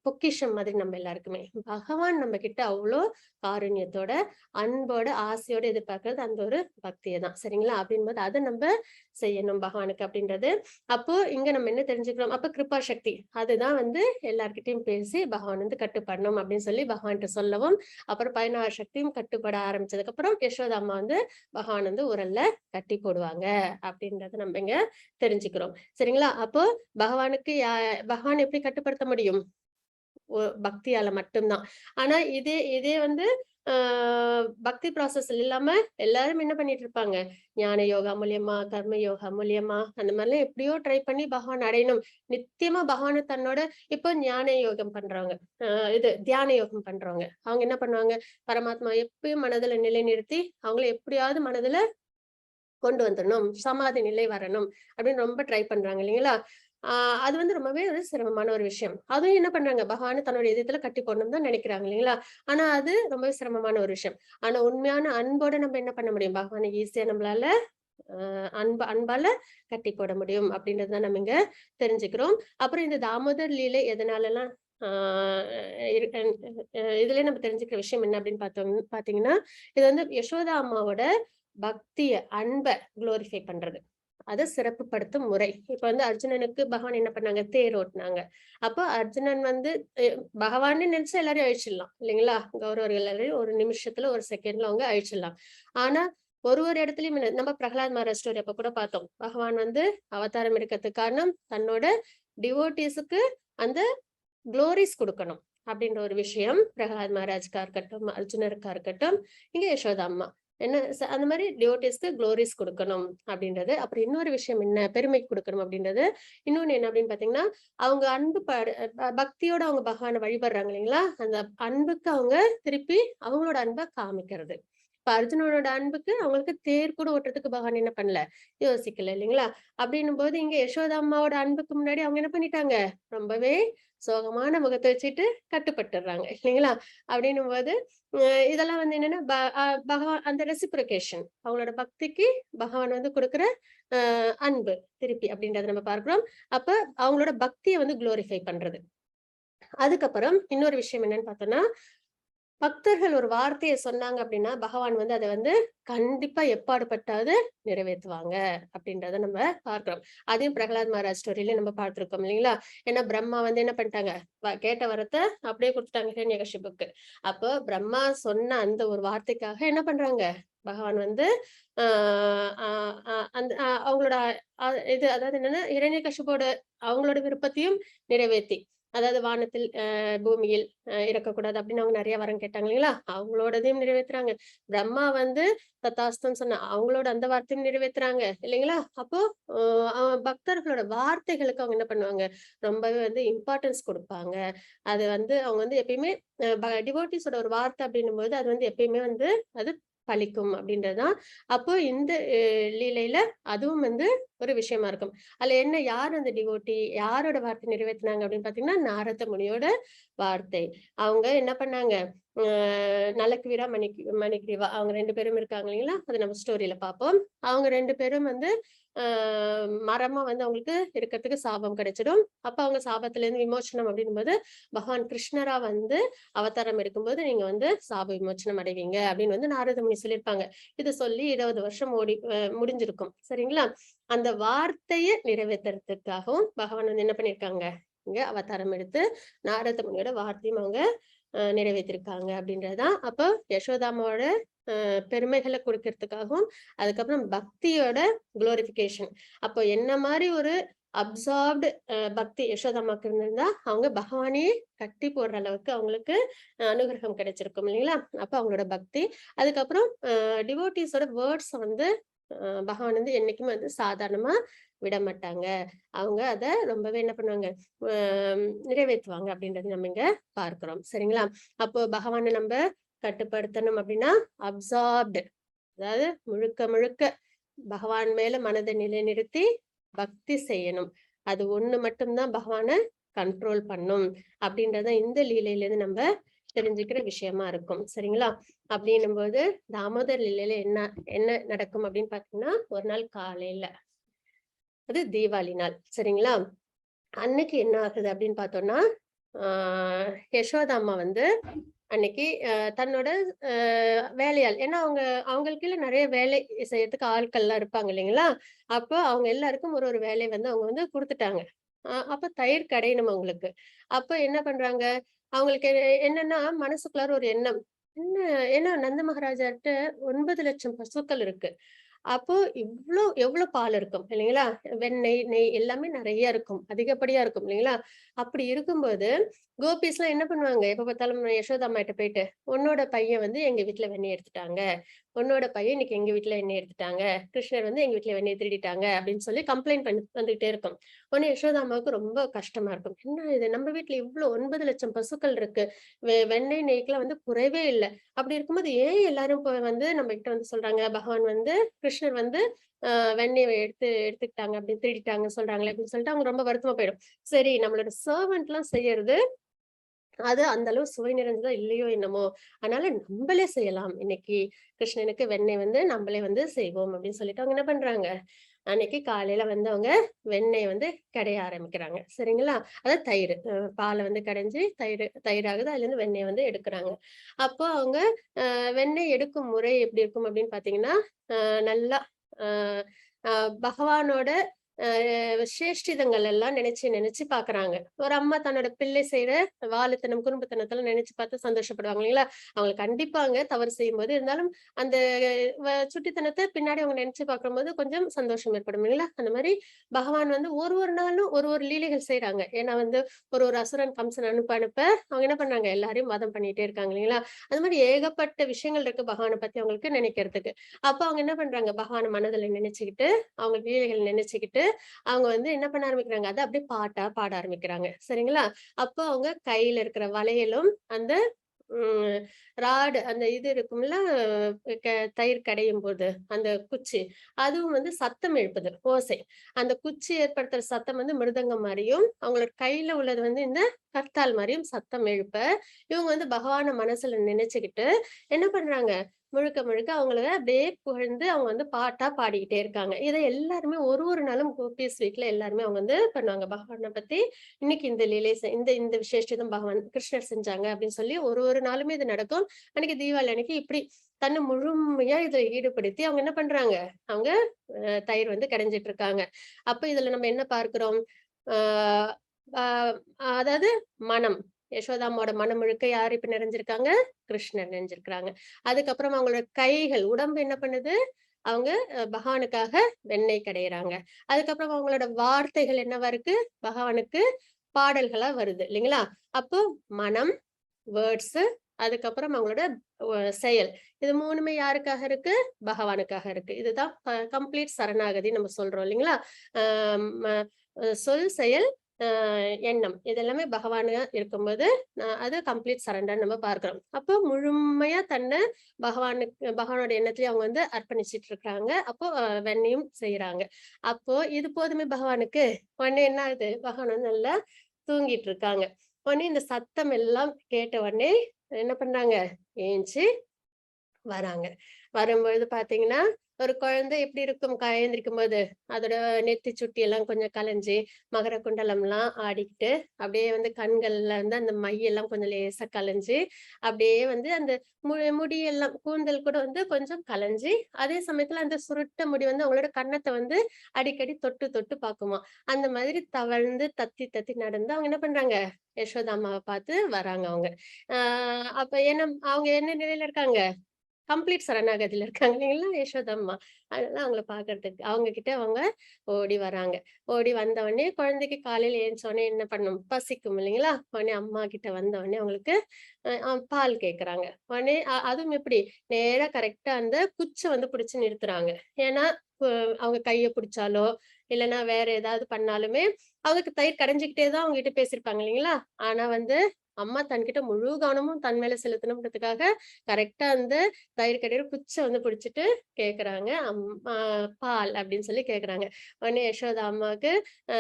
பொக்கிஷம் மாதிரி நம்ம எல்லாருக்குமே. பகவான் நம்ம கிட்ட அவ்வளோ காருண்யத்தோட, அன்போட, ஆசையோட எதிர்பார்க்கறது அந்த ஒரு பக்தியை தான். சரிங்களா? அப்படின்போது அதை நம்ம செய்யணும் பகவானுக்கு அப்படின்றது. அப்போ இங்க நம்ம என்ன தெரிஞ்சுக்கிறோம், அப்ப கிருபா சக்தி அதுதான் வந்து எல்லார்கிட்டையும் பேசி பகவான் வந்து கட்டுப்படணும் அப்படின்னு சொல்லி பகவான்கிட்ட சொல்லவும், அப்புறம் 16 சக்தியும் கட்டுப்பட ஆரம்பிச்சதுக்கு அப்புறம் யசோதா அம்மா வந்து பகவான் வந்து உரல்ல கட்டி போடுவாங்க அப்படின்றத நம்ம இங்க தெரிஞ்சுக்கிறோம். சரிங்களா? அப்போ பகவானுக்கு பகவான் எப்படி கட்டுப்படுத்த முடியும், பக்தியால மட்டும்தான். ஆனா இதே இதே வந்து பக்தி ப்ராசஸ் இல்லாம எல்லாரும் என்ன பண்ணிட்டு இருப்பாங்க, ஞான யோகா மூலியமா, கர்ம யோகா மூலியமா அந்த மாதிரிலாம் எப்படியோ ட்ரை பண்ணி பகவான் அடையணும். நித்தியமா பகவான தன்னோட, இப்போ ஞான யோகம் பண்றவங்க, இது தியான யோகம் பண்றவங்க, அவங்க என்ன பண்ணுவாங்க, பரமாத்மா எப்பயும் மனதுல நிலைநிறுத்தி அவங்கள எப்படியாவது மனதுல கொண்டு வந்துடணும், சமாதி நிலை வரணும் அப்படின்னு ரொம்ப ட்ரை பண்றாங்க இல்லைங்களா? அது வந்து ரொம்பவே ஒரு சிரமமான ஒரு விஷயம். அதுவும் என்ன பண்றாங்க, பகவான தன்னோட இதயத்துல கட்டி போடணும்னு தான் நினைக்கிறாங்க இல்லைங்களா? ஆனா அது ரொம்பவே சிரமமான ஒரு விஷயம். ஆனா உண்மையான அன்போட நம்ம என்ன பண்ண முடியும், பகவானை ஈஸியா நம்மளால அன்பால கட்டி போட முடியும் அப்படின்றத நம்ம இங்க தெரிஞ்சுக்கிறோம். அப்புறம் இந்த தாமோதர் லீலை எதனாலலாம் இதுலயே நம்ம தெரிஞ்சுக்கிற விஷயம் என்ன அப்படின்னு பாத்தீங்கன்னா, இது வந்து யசோதா அம்மாவோட பக்திய, அன்ப குளோரிஃபை பண்றது. அத சிறப்புப்படுத்தும் முறை. இப்ப வந்து அர்ஜுனனுக்கு பகவான் என்ன பண்ணாங்க? தேர் ஓட்டுனாங்க. அப்போ அர்ஜுனன் வந்து பகவான்னு நினைச்சா எல்லாரையும் அழிச்சிடலாம் இல்லைங்களா? கௌரவர்கள் எல்லாரையும் ஒரு நிமிஷத்துல, ஒரு செகண்ட்ல அவங்க அழிச்சிடலாம். ஆனா ஒரு இடத்துலயும் நம்ம பிரகலாத் மகாராஜ் ஸ்டோரி அப்ப கூட பார்த்தோம். பகவான் வந்து அவதாரம் எடுக்கிறதுக்கு காரணம் தன்னோட டிவோட்டீஸுக்கு அந்த குளோரிஸ் கொடுக்கணும் அப்படின்ற ஒரு விஷயம் பிரகலாத் மகாராஜ்கா இருக்கட்டும், அர்ஜுனருக்கா இருக்கட்டும், இங்க யசோதா அம்மா என்ன அந்த மாதிரி டிவோட்டிஸ்க்கு குளோரிஸ் கொடுக்கணும் அப்படின்றது. அப்புறம் இன்னொரு விஷயம் என்ன, பெருமை கொடுக்கணும் அப்படின்றது. இன்னொன்னு என்ன அப்படின்னு பாத்தீங்கன்னா, அவங்க அன்பு பக்தியோட அவங்க பகவானை வழிபடுறாங்க இல்லைங்களா? அந்த அன்புக்கு அவங்க திருப்பி அவங்களோட அன்பை காமிக்கிறது. இப்ப அர்ஜுனனோட அன்புக்கு அவங்களுக்கு தேர் கூட ஓட்டுறதுக்கு பகவான் என்ன பண்ணல, யோசிக்கல இல்லைங்களா? அப்படின்னும் போது இங்க யசோதா அம்மாவோட அன்புக்கு முன்னாடி அவங்க என்ன பண்ணிட்டாங்க, ரொம்பவே சோகமான முகத்தை வச்சுட்டு கட்டுப்பட்டுறாங்க இல்லைங்களா? அப்படின்னும் போது இதெல்லாம் வந்து என்னன்னா பகவான் அந்த ரெசிப்ரோகேஷன், அவங்களோட பக்திக்கு பகவான் வந்து கொடுக்குற அன்பு திருப்பி அப்படின்றத நம்ம பார்க்கிறோம். அப்ப அவங்களோட பக்தியை வந்து குளோரிஃபை பண்றது. அதுக்கப்புறம் இன்னொரு விஷயம் என்னன்னு பார்த்தோம்னா, பக்தர்கள் ஒரு வார்த்தையை சொன்னாங்க அப்படின்னா பகவான் வந்து அதை வந்து கண்டிப்பா எப்பாடுபட்டாவது நிறைவேற்றுவாங்க அப்படின்றத நம்ம பார்க்கிறோம். அதையும் பிரகலாத் மகாராஜ் ஸ்டோரியில நம்ம பார்த்திருக்கோம் இல்லைங்களா? ஏன்னா பிரம்மா வந்து என்ன பண்ணிட்டாங்க, கேட்ட வரத்தை அப்படியே கொடுத்துட்டாங்க ஹிரண்யகசிபுக்கு. அப்போ பிரம்மா சொன்ன அந்த ஒரு வார்த்தைக்காக என்ன பண்றாங்க, பகவான் வந்து அந்த அவங்களோட இது அதாவது என்னன்னா ஹிரண்யகசிபோட அவங்களோட விருப்பத்தையும் நிறைவேற்றி, அதாவது வானத்தில் பூமியில் இறக்கக்கூடாது அப்படின்னு அவங்க நிறைய வரம் கேட்டாங்க இல்லைங்களா? அவங்களோடதையும் நிறைவேற்றுறாங்க. பிரம்மா வந்து தத்தாஸ்துன்னு சொன்ன அவங்களோட அந்த வார்த்தையும் நிறைவேற்றுறாங்க இல்லைங்களா? அப்போ பக்தர்களோட வார்த்தைகளுக்கு அவங்க என்ன பண்ணுவாங்க, ரொம்பவே வந்து இம்பார்ட்டன்ஸ் கொடுப்பாங்க. அது வந்து அவங்க வந்து எப்பயுமே டிவோட்டிஸோட ஒரு வார்த்தை அப்படின்னும் போது அது வந்து எப்பயுமே வந்து அது பலிக்கும் அப்படின்றதுதான். அப்போ இந்த லீலையில அதுவும் வந்து ஒரு விஷயமா இருக்கும். அதுல என்ன, யார் அந்த டிவோட்டி, யாரோட வார்த்தை நிறைவேற்றினாங்க அப்படின்னு பாத்தீங்கன்னா, நாரத முனியோட வார்த்தை. அவங்க என்ன பண்ணாங்க, நலக்குவிரா மணிகிரீவா அவங்க 2 பேரும் இருக்காங்க இல்லைங்களா? அது நம்ம ஸ்டோரியில பார்ப்போம். அவங்க 2 பேரும் வந்து மரமா வந்து அவங்களுக்கு இருக்கிறதுக்கு சாபம் கிடைச்சிடும். அப்ப அவங்க சாபத்துல இருந்து விமோசனம் அப்படின்னும் போது பகவான் கிருஷ்ணரா வந்து அவதாரம் எடுக்கும்போது நீங்க வந்து சாப விமோசனம் அடைவீங்க அப்படின்னு வந்து நாரத முனி சொல்லியிருப்பாங்க. இதை சொல்லி 20 வருஷம் முடிஞ்சிருக்கும் சரிங்களா? அந்த வார்த்தையை நிறைவேற்றுறதுக்காகவும் பகவான் வந்து என்ன பண்ணிருக்காங்க, இங்க அவதாரம் எடுத்து நாரத முனியோட வார்த்தையும் அவங்க நிறைவேற்றிருக்காங்க அப்படின்றதுதான். அப்போ யசோதாமாவோட பெருமைகளை கொடுக்கறதுக்காகவும், அதுக்கப்புறம் பக்தியோட குளோரிபிகேஷன். அப்போ என்ன மாதிரி ஒரு அப்சார்ப்டு பக்தி யசோதாமாக்கு இருந்திருந்தா அவங்க பகவானையே கட்டி போடுற அளவுக்கு அவங்களுக்கு அனுகிரகம் கிடைச்சிருக்கும் இல்லைங்களா? அப்ப அவங்களோட பக்தி. அதுக்கப்புறம் டிவோட்டிஸோட வேர்ட்ஸ் வந்து பகவான் வந்து என்னைக்குமே வந்து சாதாரணமா விட மாட்டாங்க. அவங்க அத ரொம்பவே என்ன பண்ணுவாங்க, நிறைவேற்றுவாங்க அப்படின்றது நம்ம இங்க பார்க்கிறோம் சரிங்களா? அப்போ பகவானை நம்ம கட்டுப்படுத்தணும் அப்படின்னா அப்சார்ப்டு, அதாவது முழுக்க முழுக்க பகவான் மேல மனதை நிலைநிறுத்தி பக்தி செய்யணும். அது ஒண்ணு மட்டும்தான் பகவானை கண்ட்ரோல் பண்ணும் அப்படின்றத இந்த லீலையில இருந்து நம்ம தெரிஞ்சுக்கிற விஷயமா இருக்கும் சரிங்களா? அப்படின்னும் போது தாமோதர் லீலையில என்ன என்ன நடக்கும் அப்படின்னு பாத்தீங்கன்னா, ஒரு நாள் காலையில அது தீபாவளி நாள் சரிங்களா? அன்னைக்கு என்ன ஆகுது அப்படின்னு பார்த்தோம்னா, யசோதா அம்மா வந்து அன்னைக்கு தன்னோட வேலையாள், ஏன்னா அவங்களுக்கு நிறைய வேலை செய்யறதுக்கு ஆட்கள்லாம் இருப்பாங்க இல்லைங்களா? அப்போ அவங்க எல்லாருக்கும் ஒரு ஒரு வேலையை வந்து அவங்க வந்து கொடுத்துட்டாங்க. அப்ப தயிர் கடையணும் அவங்களுக்கு. அப்ப என்ன பண்றாங்க, அவங்களுக்கு என்னன்னா மனசுக்குள்ளார ஒரு எண்ணம், என்ன, ஏன்னா நந்த மகாராஜாட்ட 9,00,000 பசுக்கள் இருக்கு. அப்போ எவ்வளவு பால் இருக்கும் இல்லைங்களா? வெண்ணெய், நெய் எல்லாமே நிறைய இருக்கும், அதிகப்படியா இருக்கும் இல்லைங்களா? அப்படி இருக்கும்போது கோபிஸ் எல்லாம் என்ன பண்ணுவாங்க, எப்ப பார்த்தாலும் யசோதா அம்மாட்ட போயிட்டு, உன்னோட பையன் வந்து எங்க வீட்டுல வெண்ணெய் எடுத்துட்டாங்க, உன்னோட பையன் இன்னைக்கு எங்க வீட்டுல எண்ணெய் எடுத்துட்டாங்க, கிருஷ்ணர் வந்து எங்க வீட்டுல வெண்ணெய் திருடிட்டாங்க அப்படின்னு சொல்லி கம்ப்ளைண்ட் பண்ணி வந்துகிட்டே இருக்கும். உடனே யசோதா அம்மாவுக்கு ரொம்ப கஷ்டமா இருக்கும். என்ன இது, நம்ம வீட்டுல இவ்வளவு 9,00,000 பசுக்கள் இருக்கு, வெண்ணெய் நெய்க்கெல்லாம் வந்து குறைவே இல்லை. அப்படி இருக்கும்போது ஏன் எல்லாரும் வந்து நம்ம கிட்ட வந்து சொல்றாங்க, பகவான் வந்து கிருஷ்ணர் வந்து வெண்ணெய் எடுத்துக்கிட்டாங்க அப்படின்னு திருடிட்டாங்க சொல்றாங்களே அப்படின்னு சொல்லிட்டு அவங்க ரொம்ப வருத்தமா போயிடும். சரி, நம்மளோட சர்வெண்ட் எல்லாம் செய்யறது அது அந்த அளவு சுவை நிறைஞ்சதா இல்லையோ என்னமோ! அதனால நம்பளே செய்யலாம். இன்னைக்கு கிருஷ்ணனுக்கு வெண்ணெய் வந்து நம்பளே வந்து செய்வோம் அப்படின்னு சொல்லிட்டு அவங்க என்ன பண்றாங்க, அன்னைக்கு காலையில வந்து அவங்க வெண்ணெய் வந்து கடைய ஆரம்பிக்கிறாங்க. சரிங்களா? அதாவது தயிரு. பால வந்து கடைஞ்சு தயிராகுது. அதுலேருந்து வெண்ணெய வந்து எடுக்குறாங்க. அப்போ அவங்க வெண்ணெய் எடுக்கும் முறை எப்படி இருக்கும் அப்படின்னு பார்த்தீங்கன்னா, நல்லா அ அ பகவானோட விசேஷ்டிதங்கள் எல்லாம் நினைச்சு நினைச்சு பாக்குறாங்க. ஒரு அம்மா தன்னோட பிள்ளை செய்ற வாலுத்தனம், குறும்புத்தனத்தெல்லாம் நினைச்சு பார்த்து சந்தோஷப்படுவாங்க இல்லைங்களா? அவங்க கண்டிப்பாங்க தவறு செய்யும்போது. இருந்தாலும் அந்த சுட்டித்தனத்த பின்னாடி அவங்க நினைச்சு பார்க்கும்போது கொஞ்சம் சந்தோஷம் ஏற்படும் இல்லைங்களா? அந்த மாரி பகவான் வந்து ஒரு ஒரு நாளும் ஒரு ஒரு லீலைகள் செய்றாங்க. ஏன்னா வந்து ஒரு ஒரு அசுரன் கம்சன் அனுப்ப அனுப்ப அவங்க என்ன பண்ணாங்க? எல்லாரையும் வதம் பண்ணிட்டே இருக்காங்க இல்லைங்களா? அது மாரி ஏகப்பட்ட விஷயங்கள் இருக்கு பகவான பத்தி அவங்களுக்கு நினைக்கிறதுக்கு. அப்ப அவங்க என்ன பண்றாங்க? பகவான மனதுல நினைச்சுக்கிட்டு, அவங்க லீலைகள் நினைச்சுக்கிட்டு அவங்க வந்து என்ன பண்ண ஆரம்பிக்கிறாங்க, அத அப்படியே பாட்டா பாட ஆரம்பிக்கிறாங்க. சரிங்களா? அப்போ அவங்க கையில இருக்கிற வளையலும், அந்த ம் அந்த இது இருக்கும்ல, க தயிர் கடையும்போது, அந்த குச்சி, அதுவும் வந்து சத்தம் எழுப்புது, ஓசை. அந்த குச்சி ஏற்படுத்துற சத்தம் வந்து மிருதங்கம் மாரியும், அவங்களோட கையில உள்ளது வந்து இந்த கர்த்தால் மாரியும் சத்தம் எழுப்ப, இவங்க வந்து பகவான மனசுல நினைச்சுக்கிட்டு, என்ன பண்றாங்க, முழுக்க முழுக்க அவங்கள அப்படியே புகழ்ந்து அவங்க வந்து பாட்டா பாடிக்கிட்டே இருக்காங்க. இத எல்லாருமே ஒரு ஒரு நாளும் கோபிஸ் வீட்ல எல்லாருமே அவங்க வந்து பண்ணுவாங்க. பகவான பத்தி இன்னைக்கு இந்த லீலை இந்த இந்த விசேஷம் பகவான் கிருஷ்ணர் செஞ்சாங்க அப்படின்னு சொல்லி ஒரு ஒரு நாளுமே இது நடக்கும். அன்னைக்கு தீபாவளி அன்னைக்கு இப்படி தன்னை முழுமையா இதுல ஈடுபடுத்தி அவங்க என்ன பண்றாங்க? அவங்க தயிர் வந்து கடைஞ்சிட்டு இருக்காங்க. அப்ப இதுல நம்ம என்ன பார்க்கிறோம்? ஆ ஆ அதாவது மனம். யசோதாம்மாவோட மனம் முழுக்க யார் இப்ப நிறைஞ்சிருக்காங்க? கிருஷ்ணர் நிறைஞ்சிருக்கிறாங்க. அதுக்கப்புறம் அவங்களோட கைகள், உடம்பு என்ன பண்ணுது? அவங்க பகவானுக்காக வெண்ணெய் கடையிறாங்க. அதுக்கப்புறம் அவங்களோட வார்த்தைகள் என்னவா இருக்கு? பகவானுக்கு பாடல்களா வருது இல்லைங்களா? அப்போ மனம், வேர்ட்ஸு, அதுக்கப்புறம் அவங்களோட செயல். இது 3மே யாருக்காக இருக்கு? பகவானுக்காக இருக்கு. இதுதான் கம்ப்ளீட் சரணாகதி நம்ம சொல்றோம் இல்லைங்களா? அ ம சொல், செயல், எண்ணம். இது எல்லாமே பகவானா இருக்கும்போது, அது கம்ப்ளீட் சரண்டர்ன்னு நம்ம பார்க்கிறோம். அப்போ முழுமையா தன்ன பகவானோட எண்ணத்திலேயே அவங்க வந்து அர்ப்பணிச்சுட்டு இருக்காங்க. அப்போ வெண்ணையும் செய்றாங்க. அப்போ இது போதுமே பகவானுக்கு. உடனே என்ன ஆகுது? பகவான் வந்து நல்லா தூங்கிட்டு இருக்காங்க. உடனே இந்த சத்தம் எல்லாம் கேட்ட உடனே என்ன பண்றாங்க? ஏந்திச்சு வராங்க. வரும்பொழுது பார்த்தீங்கன்னா, ஒரு குழந்தை எப்படி இருக்கும் எந்திரிக்கும்போது, அதோட நெத்தி சுட்டி எல்லாம் கொஞ்சம் கலைஞ்சு, மகர குண்டலம்லாம் ஆடிக்கிட்டு, அப்படியே வந்து கண்கள்ல வந்து அந்த மையெல்லாம் கொஞ்சம் லேசா கலைஞ்சு, அப்படியே வந்து அந்த முடியெல்லாம் கூந்தல் கூட வந்து கொஞ்சம் கலைஞ்சு, அதே சமயத்துல அந்த சுருட்ட முடி வந்து அவங்களோட கன்னத்த வந்து அடிக்கடி தொட்டு தொட்டு பாக்குமாம். அந்த மாதிரி தவழ்ந்து தத்தி தத்தி நடந்து அவங்க என்ன பண்றாங்க? யசோதா அம்மாவ பார்த்து வராங்க அவங்க. ஆ அப்ப ஏன்னா அவங்க என்ன நிலையில இருக்காங்க? கம்ப்ளீட் சரணாகதியில இருக்காங்க இல்லைங்களா? யசோதம்மா. அதனால அவங்கள பார்க்கறதுக்கு அவங்க கிட்ட அவங்க ஓடி வராங்க. ஓடி வந்தவுடனே குழந்தைக்கு காலையில எழுந்திச்ச உடனே என்ன பண்ணும்? பசிக்கும் இல்லைங்களா? உடனே அம்மா கிட்ட வந்த உடனே அவங்களுக்கு பால் கேட்கறாங்க. உடனே அதுவும் எப்படி? நேரா கரெக்ட்டா அந்த குச்ச வந்து புடிச்சு நிறுத்துறாங்க. ஏன்னா, ப அவங்க கைய புடிச்சாலோ, இல்லன்னா வேற ஏதாவது பண்ணாலுமே, அவங்களுக்கு தயிர் கடைஞ்சுக்கிட்டே தான் அவங்ககிட்ட பேசியிருப்பாங்க இல்லைங்களா? ஆனா வந்து, அம்மா தன்கிட்ட முழு கவனமும் தன் மேல செலுத்தணும்ன்றதுக்காக, கரெக்ட்டா அந்த தயிர் கடையிற குச்ச வந்து பிடிச்சுட்டு கேட்கறாங்க. பால் அப்படின்னு சொல்லி கேட்கறாங்க. உடனே யசோதா அம்மாவுக்கு அ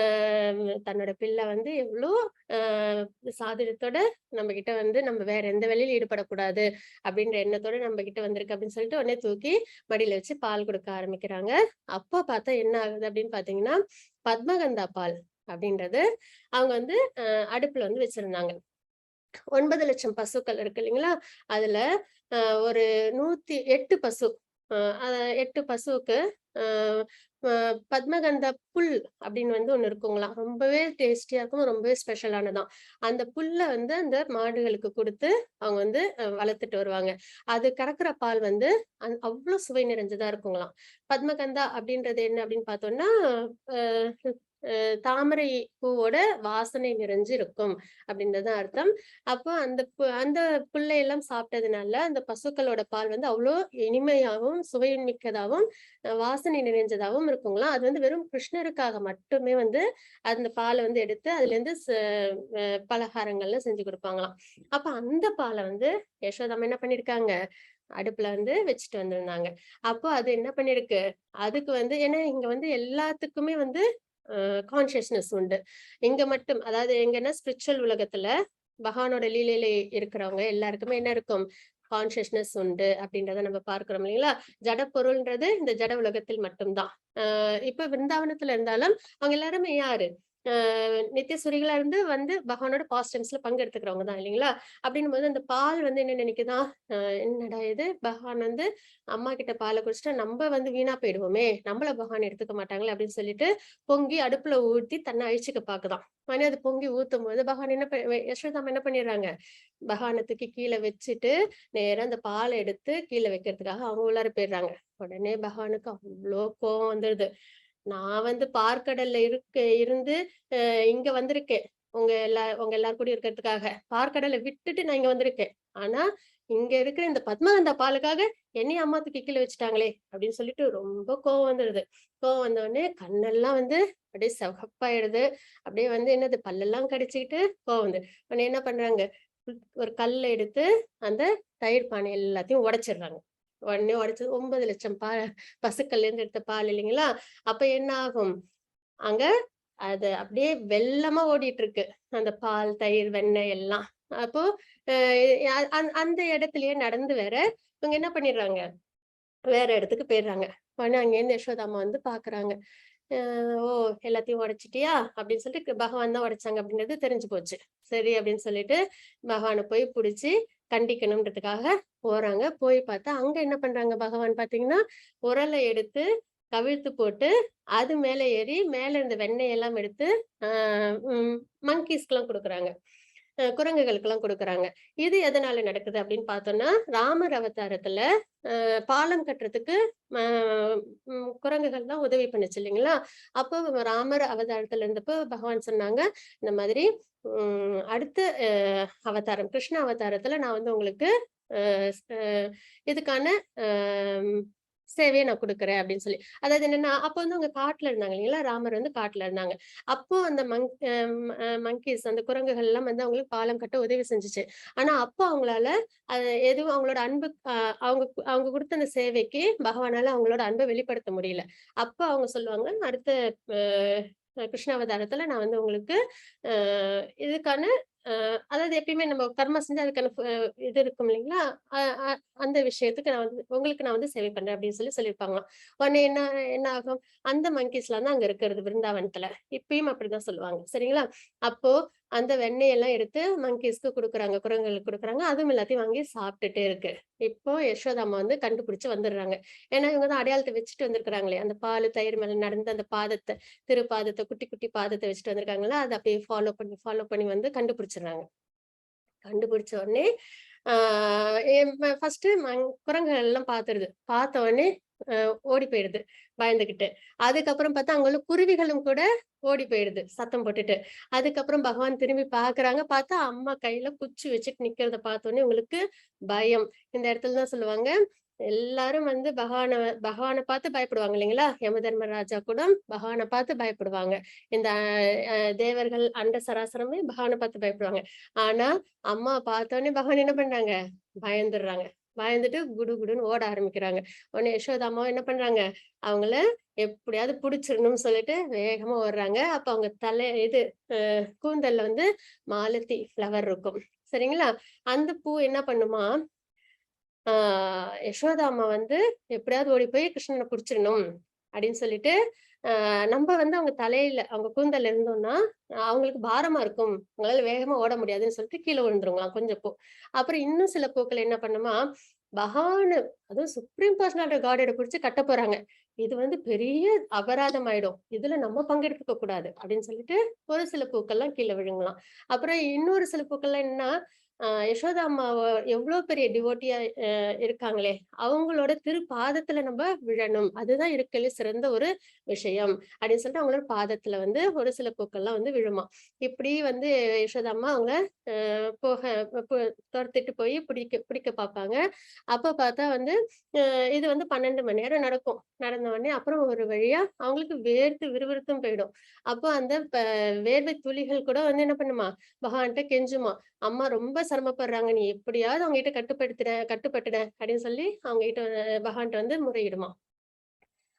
தன்னோட பிள்ளை வந்து எவ்ளோ அ சாதுரியத்தோட நம்மகிட்ட வந்து நம்ம வேற எந்த வேலையிலும் ஈடுபடக்கூடாது அப்படின்ற எண்ணத்தோட நம்ம கிட்ட வந்திருக்கு அப்படின்னு சொல்லிட்டு உடனே தூக்கி மடியில வச்சு பால் கொடுக்க ஆரம்பிக்கிறாங்க. அப்ப பார்த்தா என்ன ஆகுது அப்படின்னு பார்த்தீங்கன்னா, பத்மகந்தா பால் அப்படின்றது அவங்க வந்து அடுப்புல வந்து வச்சிருந்தாங்க. 9,00,000 பசுக்கள் இருக்கு இல்லைங்களா? அதுல அ ஒரு 108 பசு. அ அ 8 பசுவுக்கு அ அ பத்மகந்தா புல் அப்படின்னு வந்து ஒண்ணு இருக்குங்களாம். ரொம்பவே டேஸ்டியா இருக்கும். ரொம்பவே ஸ்பெஷலானதாம். அந்த புல்ல வந்து அந்த மாடுகளுக்கு குடுத்து அவங்க வந்து வளர்த்துட்டு வருவாங்க. அது கறக்குற பால் வந்து அவ்ளோ சுவை நிறைஞ்சதா இருக்குங்களாம். பத்மகந்தா அப்படின்றது என்ன அப்படின்னு பார்த்தோம்னா, அ தாமரை பூவோட வாசனை நிறைஞ்சு இருக்கும் அப்படின்றது தான் அர்த்தம். அப்போ அந்த புல்லை எல்லாம் சாப்பிட்டதுனால, அந்த பசுக்களோட பால் வந்து அவ்ளோ இனிமையாவும், சுவைமிக்கதாவும், வாசனை நிறைஞ்சதாவும் இருக்குங்களாம். அது வந்து வெறும் கிருஷ்ணருக்காக மட்டுமே வந்து அந்த பால வந்து எடுத்து அதுலேருந்து பலகாரங்கள்லாம் செஞ்சு குடுப்பாங்களாம். அப்ப அந்த பால வந்து யசோதாம்மா என்ன பண்ணியிருக்காங்க, அடுப்புல வந்து வச்சுட்டு வந்திருந்தாங்க. அப்போ அது என்ன பண்ணிருக்கு, அதுக்கு வந்து ஏன்னா இங்க வந்து எல்லாத்துக்குமே வந்து கான்ஷியஸ்னஸ் உண்டு. இங்க மட்டும் அதாவது எங்கன்னா ஸ்பிரிச்சுவல் உலகத்துல பகவானோட லீலையில இருக்கிறவங்க எல்லாருக்குமே என்ன இருக்கும்? கான்ஷியஸ்னஸ் உண்டு அப்படின்றத நம்ம பார்க்கிறோம் இல்லைங்களா? ஜட பொருள்ன்றது இந்த ஜட உலகத்தில் மட்டும்தான். இப்ப விருந்தாவனத்துல இருந்தாலும் அவங்க எல்லாருமே யாரு? நித்தியசூரிகளா இருந்து வந்து பகவானோட பாஸ்ட் டென்ஸ்ல பங்கெடுத்துக்கிறவங்க தான் இல்லைங்களா? அப்படின்னும் போது அந்த பால் வந்து என்ன நினைக்குதா? என்னடா இது? பகவான் வந்து அம்மா கிட்ட பாலை குடிச்சிட்டா நம்ம வந்து வீணா போயிடுவோமே, நம்மள பகவான் எடுத்துக்க மாட்டாங்களே அப்படின்னு சொல்லிட்டு பொங்கி அடுப்புல ஊத்தி தன்னை அழிச்சுக்க பாக்குதாம். ஆனா அது பொங்கி ஊத்தும் போது பகவான் என்ன யசோதாமா என்ன பண்ணிடுறாங்க? பகவானை தூக்கி கீழே வச்சுட்டு நேரா அந்த பாலை எடுத்து கீழே வைக்கிறதுக்காக அவங்க உள்ளார போயிடுறாங்க. உடனே பகவானுக்கு அவ்வளோ கோவம் வந்துருது. நான் வந்து பார்க்கடல்ல இருந்து இங்க வந்திருக்கேன். உங்க எல்லார் கூடயும் இருக்கிறதுக்காக. பார்க்கடலை விட்டுட்டு நான் இங்க வந்திருக்கேன். ஆனா இங்க இருக்கிற இந்த பத்மகந்தா பாலுக்காக என்னையும் அம்மா தூக்கி கீழ வச்சுட்டாங்களே அப்படின்னு சொல்லிட்டு ரொம்ப கோவம் வந்துருது. கோவம் வந்த உடனே கண்ணெல்லாம் வந்து அப்படியே சிவப்பாயிடுது. அப்படியே வந்து என்னது பல்லெல்லாம் கடிச்சுக்கிட்டு கோவம் வந்து உடனே என்ன பண்றாங்க? ஒரு கல்ல எடுத்து அந்த தயிர் பானை எல்லாத்தையும் உடைச்சிடுறாங்க. உடனே உடைச்சு 9,00,000 பசுக்கள்ல இருந்து எடுத்த பால் இல்லைங்களா? அப்ப என்ன ஆகும்? அங்க அது அப்படியே வெள்ளமா ஓடிட்டு இருக்கு. அந்த பால், தயிர், வெண்ணெய் எல்லாம். அப்போ அந்த இடத்திலேயே நடந்து வேற இவங்க என்ன பண்ணிடுறாங்க? வேற இடத்துக்கு போயிடுறாங்க. உடனே அங்கேருந்து யசோதாம்மா வந்து பாக்குறாங்க. ஓ! எல்லாத்தையும் உடைச்சிட்டியா? அப்படின்னு சொல்லிட்டு பகவான் தான் உடைச்சாங்க அப்படின்றது தெரிஞ்சு போச்சு. சரி அப்படின்னு சொல்லிட்டு பகவான போய் புடிச்சு கண்டிக்கணும்ன்றதுக்காக போறாங்க. போய் பார்த்தா அங்க என்ன பண்றாங்க பகவான் பார்த்தீங்கன்னா, உரல எடுத்து கவிழ்த்து போட்டு, அது மேல ஏறி மேல இருந்த வெண்ணெய் எல்லாம் எடுத்து ஆ ம் மங்கீஸ்க்குலாம் குடுக்குறாங்க. குரங்குகளுக்கெல்லாம் குடுக்குறாங்க. இது எதனால நடக்குது அப்படின்னு பார்த்தோம்னா, ராமர் அவதாரத்துல பாலம் கட்டுறதுக்கு அ குரங்குகள் தான் உதவி பண்ணுச்சு இல்லைங்களா? அப்போ ராமர் அவதாரத்துல இருந்தப்போ பகவான் சொன்னாங்க, இந்த மாதிரி அடுத்த அவதாரம் கிருஷ்ண அவதாரத்துல நான் வந்து உங்களுக்கு அ அ இதுக்கான அ சேவைய நான் குடுக்குறேன் அப்படின்னு சொல்லி. அதாவது என்னன்னா, அப்ப வந்து அவங்க காட்டுல இருந்தாங்க இல்லைங்களா? ராமர் வந்து காட்டுல இருந்தாங்க. அப்போ அந்த மங்கீஸ் அந்த குரங்குகள் எல்லாம் வந்து அவங்களுக்கு பாலம் கட்ட உதவி செஞ்சுச்சு. ஆனா அப்போ அவங்களால எதுவும் அவங்களோட அன்பு அவங்க அவங்க குடுத்த அந்த சேவைக்கு பகவானால அவங்களோட அன்ப வெளிப்படுத்த முடியல. அப்ப அவங்க சொல்லுவாங்க, அடுத்த அ கிருஷ்ண அவதாரத்துல நான் வந்து உங்களுக்கு அ இதுக்கான அதாவது எப்பயுமே நம்ம கர்மா செஞ்சா அதுக்கான இது இருக்கும் இல்லைங்களா? அ அ அந்த விஷயத்துக்கு உங்களுக்கு நான் வந்து சேவை பண்றேன் அப்படின்னு சொல்லியிருப்பாங்களாம். உடனே என்ன என்ன ஆகும்? அந்த மங்கீஸ்லாம் தான் அங்க இருக்கிறது பிருந்தாவனத்துல. இப்பயும் அப்படிதான் சொல்லுவாங்க. சரிங்களா? அப்போ அந்த வெண்ணெய் எல்லாம் எடுத்து மங்கீஸ்க்கு குடுக்குறாங்க. குரங்குகளுக்கு குடுக்குறாங்க. அதுவும் எல்லாத்தையும் வாங்கி சாப்பிட்டுட்டே இருக்கு. இப்போ யசோதாம்மா வந்து கண்டுபிடிச்சு வந்துடுறாங்க. ஏன்னா இவங்க தான் அடையாளத்த வச்சுட்டு வந்திருக்கிறாங்களே. அந்த பாலு, தயிர் மேல நடந்த அந்த பாதத்த திருப்பாதத்த குட்டி, குட்டி பாதத்த வச்சுட்டு வந்திருக்காங்கல்ல, அத அப்படியே ஃபாலோ பண்ணி வந்து கண்டுபிடிச்சுடுறாங்க. கண்டுபிடிச்ச உடனே ஆ ஃபர்ஸ்ட்டு குரங்குகள் எல்லாம் பாத்துருது. பார்த்த உடனே அ ஓடி போயிடுது பயந்துகிட்டு. அதுக்கப்புறம் பார்த்தா அங்க உள்ள குருவிகளும் கூட ஓடி போயிடுது சத்தம் போட்டுட்டு. அதுக்கப்புறம் பகவான் திரும்பி பார்க்குறாங்க. பார்த்தா அம்மா கையில குச்சி வச்சுட்டு நிக்கிறத பார்த்தோனே உங்களுக்கு பயம். இந்த இடத்துல தான் சொல்லுவாங்க, எல்லாரும் வந்து பகவான பார்த்து பயப்படுவாங்க இல்லைங்களா? யமதர்மராஜா கூட பகவான பார்த்து பயப்படுவாங்க. இந்த தேவர்கள், அண்ட சராசரமே பகவான பார்த்து பயப்படுவாங்க. ஆனா, அம்மா பார்த்தோனே பகவான் என்ன பண்றாங்க? பயந்துடுறாங்க. பயந்துட்டு குடுகுடுன்னு ஓட ஆரம்பிக்கிறாங்க. உடனே யசோதா அம்மாவும் என்ன பண்றாங்க? அவங்கள எப்படியாவது புடிச்சிடணும்னு சொல்லிட்டு வேகமா ஓடுறாங்க. அப்ப அவங்க கூந்தல்ல வந்து மாலத்தி ஃப்ளவர் இருக்கும். சரிங்களா? அந்த பூ என்ன பண்ணுமா, ஆ யசோதா அம்மா வந்து எப்படியாவது ஓடி போய் கிருஷ்ணன புடிச்சிடணும் அப்படின்னு சொல்லிட்டு, நம்ம வந்து அவங்க தலையில அவங்க கூந்தல்ல இருந்தோம்னா, அவங்களுக்கு பாரமா இருக்கும். அவங்களால வேகமா ஓட முடியாதுன்னு சொல்லிட்டு கீழ விழுந்துருங்களாம் கொஞ்சம் பூ. அப்புறம் இன்னும் சில பூக்கள் என்ன பண்ணுமா, பகவானு அதுவும் சுப்ரீம் பர்சனாலிட்டி காட புடிச்சு கட்ட போறாங்க. இது வந்து பெரிய அபராதம் ஆயிடும். இதுல நம்ம பங்கெடுத்துக்க கூடாது அப்படின்னு சொல்லிட்டு ஒரு சில பூக்கள்லாம் கீழ விழுங்கலாம். அப்புறம் இன்னொரு சில பூக்கள்லாம் என்னன்னா, யசோதா அம்மாவ எவ்ளோ பெரிய டிவோட்டியா இருக்காங்களே! அவங்களோட திருப்பாதத்துல நம்ப விழணும். அதுதான் இருக்கறதுலே சிறந்த ஒரு விஷயம். அப்படின்னு சொல்லிட்டு அவங்களோட பாதத்துல வந்து ஒரு சில பூக்கள்லாம் வந்து விழுமாம். இப்படி வந்து யசோதா அம்மா அவங்கள போக பு தொரத்திட்டு போய் பிடிக்க பார்ப்பாங்க. அப்ப பார்த்தா வந்து இது வந்து 12 மணி நேரம் நடக்கும். நடந்த உடனே அப்புறம் ஒரு வழியா அவங்களுக்கு வேர்த்து விறுவிறுத்தும் போயிடும். அப்போ அந்த வேர்வை துளிகள் கூட வந்து என்ன பண்ணுமா, பகவான்ட்ட கெஞ்சுமா. "அம்மா ரொம்ப சிரமப்படுறாங்க. நீ எப்படியாவது அவங்ககிட்ட கட்டுப்பட்டுட" அப்படின்னு சொல்லி அவங்ககிட்ட பகவான்ட்ட வந்து முறையிடுமாம்.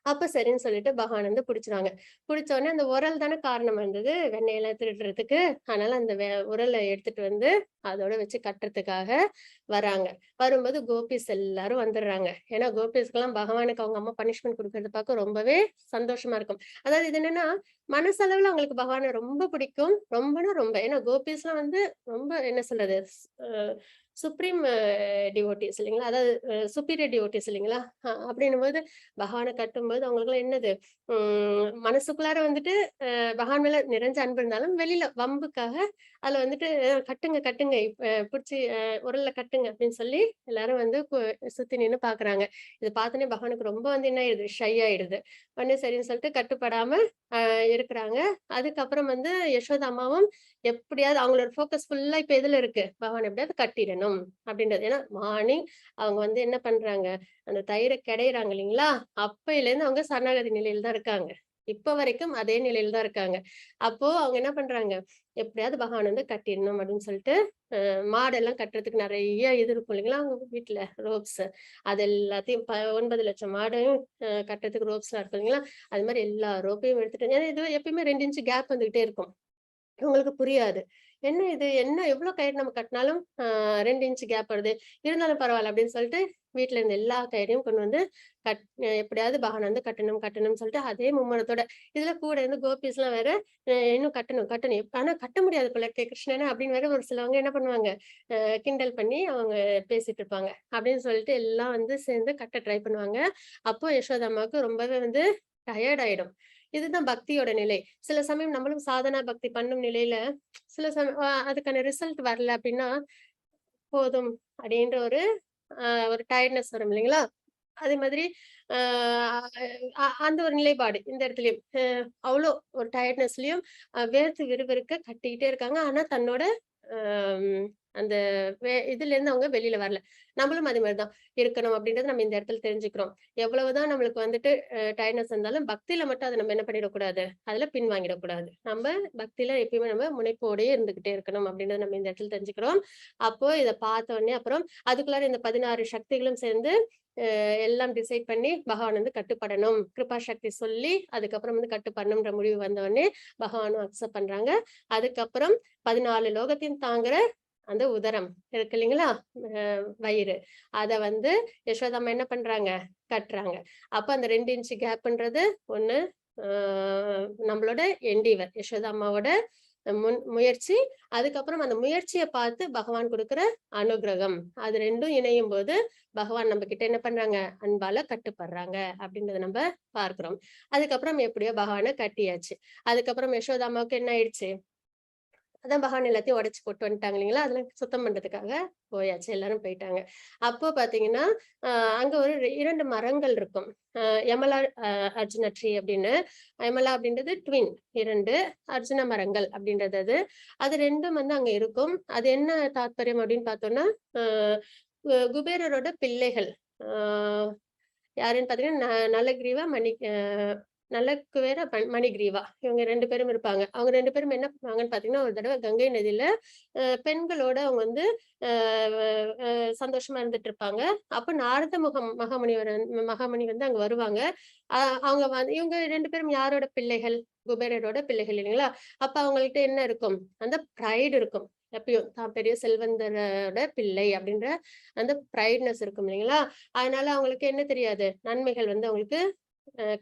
அப்ப சரின்னு சொல்லிட்டு பகவான் வந்து புடிச்சுருவாங்க. புடிச்ச உடனே அந்த உரல் தானே காரணம் வந்தது, வெண்ணெயெல்லாம் திருடுறதுக்கு. அதனால அந்த உரல எடுத்துட்டு வந்து அதோட வச்சு கட்டுறதுக்காக வராங்க. வரும்போது கோபிஸ் எல்லாரும் வந்துடுறாங்க. ஏன்னா கோபிஸ்க்கெல்லாம் பகவானுக்கு அவங்க அம்மா பனிஷ்மென்ட் குடுக்கறத பார்க்க ரொம்பவே சந்தோஷமா இருக்கும். அதாவது இது என்னன்னா, மனசளவுல அவங்களுக்கு பகவான ரொம்ப பிடிக்கும். ரொம்பன்னா ரொம்ப. ஏன்னா கோபிஸ்லாம் வந்து ரொம்ப என்ன சொல்றது? அ சுப்ரீம் டிவோட்டீஸ் இல்லைங்களா? அதாவது சுப்பீரியர் டிவோட்டீஸ் இல்லைங்களா? அப்படின்னும்போது பகவான கட்டும்போது அவங்களுக்கெல்லாம் என்னது, மனசுக்குள்ளார வந்துட்டு பகவான் மேல நிறைஞ்ச அன்பு இருந்தாலும், வெளியில வம்புக்காக அதுல வந்துட்டு கட்டுங்க, கட்டுங்க. இப்ப புடிச்சு உரல்ல கட்டுங்க அப்படின்னு சொல்லி எல்லாரும் வந்து சுத்தி நின்னு பாக்குறாங்க. இத பார்த்தோனே பகவானுக்கு ரொம்ப வந்து என்ன ஆயிடுது, ஷை ஆயிடுது. உடனே சரின்னு சொல்லிட்டு கட்டுப்படாம இருக்கிறாங்க. அதுக்கப்புறம் வந்து யசோதா அம்மாவும் எப்படியாவது அவங்களோட ஃபோக்கஸ் ஃபுல்லா இப்ப எதுல இருக்கு? பகவான எப்படியாவது கட்டிறணும் அப்படின்றது. ஏன்னா மார்னிங் அவங்க வந்து என்ன பண்றாங்க, அந்த தயிர கிடையறாங்க இல்லைங்களா? அப்பயிலேருந்து அவங்க சரணாகதி நிலையில தான் இருக்காங்க. இப்ப வரைக்கும் அதே நிலையில தான் இருக்காங்க. அப்போ அவங்க என்ன பண்றாங்க, எப்படியாவது பகவான வந்து கட்டிடணும் அப்படின்னு சொல்லிட்டு, மாடெல்லாம் கட்டுறதுக்கு நெறைய இது இருக்கும் இல்லைங்களா? அவங்க வீட்ல ரோப்ஸ். அது எல்லாத்தையும் 9,00,000 மாடையும் கட்டுறதுக்கு ரோப்ஸ்லாம் இருக்கும் இல்லைங்களா? அது மாரி எல்லா ரோப்பையும் எடுத்துட்டு ஏன்னா இது எப்பயுமே 2 இன்ச் கேப் வந்துகிட்டே இருக்கும். இவங்களுக்கு புரியாது. என்ன இது? என்ன எவ்ளோ கயிறு நம்ம கட்டினாலும் 2 இன்ச் கேப் வருது. இருந்தாலும் பரவால்ல அப்படின்னு சொல்லிட்டு, வீட்ல இருந்த எல்லா கயிறையும் கொண்டு வந்து எப்படியாவது பகவான வந்து கட்டணும், கட்டணும்னு சொல்லிட்டு அதே மும்மரத்தோட இதுல கூட இருந்து கோபிஸ்லாம் வேற இன்னும் கட்டணும், கட்டணும். ஆனா கட்ட முடியாது போல இருக்கே கிருஷ்ணன அப்படின்னு வேற ஒரு சிலவங்க என்ன பண்ணுவாங்க, கிண்டல் பண்ணி அவங்க பேசிட்டு இருப்பாங்க. அப்படின்னு சொல்லிட்டு எல்லாம் வந்து சேர்ந்து கட்ட ட்ரை பண்ணுவாங்க. அப்போ யசோதா அம்மாவுக்கு ரொம்பவே வந்து டயர்ட் ஆயிடும். இதுதான் பக்தியோட நிலை. சில சமயம் நம்மளும் சாதனா பக்தி பண்ணும் நிலையில, சில அதுக்கான ரிசல்ட் வரல அப்டின்னா, போதும் அப்டின்ற ஒரு டயர்ட்னஸ் வரும் இல்லைங்களா? அதே மாதிரி அ அந்த ஒரு நிலைப்பாடு இந்த இடத்துலயும். அவ்ளோ ஒரு டயர்ட்னஸ்லயும் வேர்த்து விறுவிறுக்க கட்டிக்கிட்டே இருக்காங்க. ஆனா தன்னோட அம் அந்த இதுலேருந்து அவங்க வெளில வரல. நம்மளும் அதே மாரி தான் இருக்கணும் அப்டின்றத நம்ம இந்த இடத்துல தெரிஞ்சுக்கிறோம். எவ்வளவுதான் நம்மளுக்கு வந்துட்டு டயர்ட்னஸ் இருந்தாலும் பக்தியில மட்டும் அத நம்ம என்ன பண்ணிடக்கூடாது, அதுல பின்வாங்கிடக்கூடாது. நம்ம பக்தியில எப்பயுமே நம்ம முனைப்போடயே இருந்துகிட்டே இருக்கணும் அப்டின்றத நம்ம இந்த இடத்துல தெரிஞ்சுக்கிறோம். அப்போ இத பார்த்த உடனே அப்புறம் அதுக்குள்ளார இந்த 16 சக்திகளும் சேர்ந்து எல்லாம் டிசைட் பண்ணி பகவான் வந்து கட்டுப்படணும். கிருபா சக்தி சொல்லி, அதுக்கப்புறம் வந்து கட்டுப்படணும்ன்ற முடிவு வந்த உடனே பகவானும் அக்செப்ட் பண்றாங்க. அதுக்கப்புறம் 14 லோகத்தையும் தாங்குற அந்த உதரம் இருக்கு இல்லைங்களா? வயிறு. அத வந்து யசோதாம்மா என்ன பண்றாங்க? கட்டுறாங்க. அப்ப அந்த 2 இன்ச் கேப்ன்றது ஒண்ணு ஆ நம்மளோட என்டீவர் யசோதா அம்மாவோட முயற்சி. அதுக்கப்புறம் அந்த முயற்சிய பார்த்து பகவான் குடுக்குற அனுக்கிரகம். அது 2ம் இணையும்போது, பகவான் நம்ம கிட்ட என்ன பண்றாங்க? அன்பால கட்டுப்படுறாங்க அப்படின்றத நம்ப பார்க்கிறோம். அதுக்கப்புறம் எப்படியோ பகவான கட்டியாச்சு. அதுக்கப்புறம் யசோதா அம்மாவுக்கு என்ன ஆயிடுச்சு? அதான் பகவான் எல்லாத்தையும் உடைச்சு போட்டு வந்துட்டாங்க இல்லைங்களா? அதெல்லாம் சுத்தம் பண்றதுக்காக போயாச்சு. எல்லாரும் போயிட்டாங்க. அப்போ பார்த்தீங்கன்னா, அ அங்க ஒரு 2 மரங்கள் இருக்கும். அ யமலா அர்ஜுன ட்ரீ அப்படின்னு. யமலா அப்படின்றது ட்வின் 2 அர்ஜுன மரங்கள் அப்படின்றது அது. அது 2ம் வந்து அங்க இருக்கும். அது என்ன தாத்பரியம் அப்படின்னு பார்த்தோம்னா, அ குபேரரோட பிள்ளைகள். ஆ யாருன்னு பார்த்தீங்கன்னா, நலகிரீவா, நலக்குவேர மணிகிரீவா. இவங்க 2 பேரும் இருப்பாங்க. அவங்க 2 பேரும் என்ன பண்ணுவாங்கன்னு பார்த்தீங்கன்னா, ஒரு தடவ கங்கை நதியில பெண்களோட அவங்க வந்து அ அ சந்தோஷமா இருந்துட்டு இருப்பாங்க. அப்ப நாரத மகாமுனி வந்து அங்க வருவாங்க. அ அவங்க வந்து இவங்க 2 பேரும் யாரோட பிள்ளைகள்? குபேரரோட பிள்ளைகள் இல்லைங்களா? அப்ப அவங்கள்ட்ட என்ன இருக்கும்? அந்த ப்ரைட் இருக்கும். எப்பயும் தான் பெரிய செல்வந்தரோட பிள்ளை அப்படின்ற அந்த ப்ரைட்னஸ் இருக்கும் இல்லைங்களா? அதனால அவங்களுக்கு என்ன தெரியாது? நன்மைகள் வந்து அவங்களுக்கு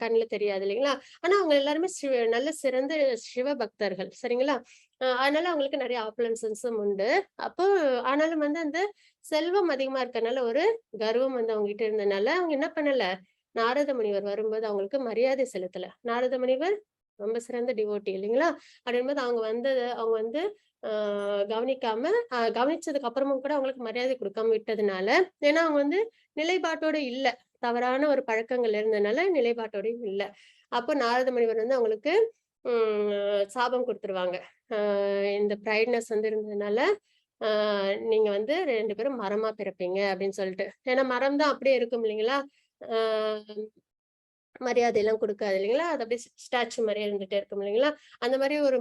கண்ல தெரியாது இல்லைங்களா? ஆனா அவங்க எல்லாருமே நல்ல சிறந்த சிவ பக்தர்கள். சரிங்களா? அதனால அவங்களுக்கு நெறைய ஆப்புலன்ஸஸும் உண்டு. அப்போ ஆனாலும் வந்து அந்த செல்வம் அதிகமா இருக்கனால ஒரு கர்வம் வந்து அவங்ககிட்ட இருந்தனால, அவங்க என்ன பண்ணல, நாரத முனிவர் வரும்போது அவங்களுக்கு மரியாதை செலுத்தல. நாரத முனிவர் ரொம்ப சிறந்த டிவோட்டி இல்லைங்களா? அப்படிங்கும்போது அவங்க வந்து ஆ கவனிக்காம கவனிச்சதுக்கு அப்புறமும் கூட அவங்களுக்கு மரியாதை குடுக்காம விட்டதுனால, ஏன்னா அவங்க வந்து நிலைப்பாட்டோட இல்ல. தவறான ஒரு பழக்கங்கள் இருந்தனால நிலைப்பாட்டோடையும் இல்ல. அப்போ நாரத முனிவர் வந்து அவங்களுக்கு சாபம் குடுத்துருவாங்க. இந்த பிரைட்னஸ் வந்து இருந்ததுனால, ஆ நீங்க வந்து 2 பேரும் மரமா பிறப்பீங்க அப்படின்னு சொல்லிட்டு. ஏன்னா மரம் தான் அப்படியே இருக்கும் இல்லைங்களா? ஆ மரியாதைலாம் குடுக்காது இல்லைங்களா? அது அப்படியே ஸ்டாச்சு மாரியே இருந்துட்டே இருக்கும் இல்லைங்களா? அந்த மாரி ஒரு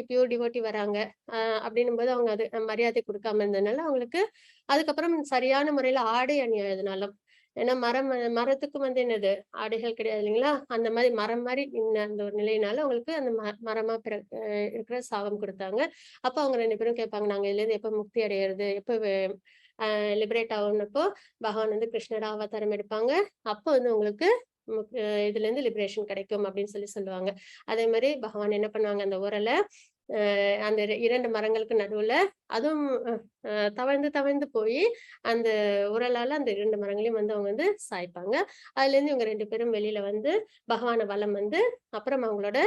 பியூர் டிவோட்டி வராங்க. அ அப்படின்னும்போது அவங்க அது மரியாதை குடுக்காம இருந்ததுனால, அவங்களுக்கு அதுக்கப்புறம் சரியான முறையில ஆடை அணியாதனால ஏன்னா மரத்துக்கும் வந்து என்னது ஆடைகள் கிடையாது இல்லைங்களா? அந்த மாதிரி மரம் மாதிரி அந்த ஒரு நிலையினால அவங்களுக்கு அந்த மரமா இருக்கிற சாபம் கொடுத்தாங்க. அப்ப அவங்க 2 பேரும் கேட்பாங்க, நாங்க இதுல இருந்து எப்ப முக்தி அடையறது, எப்ப லிபரேட் ஆகும்னப்போ பகவான் வந்து கிருஷ்ணரா அவதாரம் எடுப்பாங்க. அப்ப வந்து உங்களுக்கு இதுல இருந்து லிபரேஷன் கிடைக்கும் அப்படின்னு சொல்லுவாங்க. அதே மாதிரி பகவான் என்ன பண்ணுவாங்க, அந்த உரலை அந்த 2 மரங்களுக்கு நடுவுல அதுவும் தவழ்ந்து தவழ்ந்து போய் அந்த உரலால அந்த 2 மரங்களையும் வந்து அவங்க வந்து சாய்ப்பாங்க. அதுல இருந்து இவங்க 2 பேரும் வெளியில வந்து பகவான வலம் வந்து அப்புறம் அவங்களோட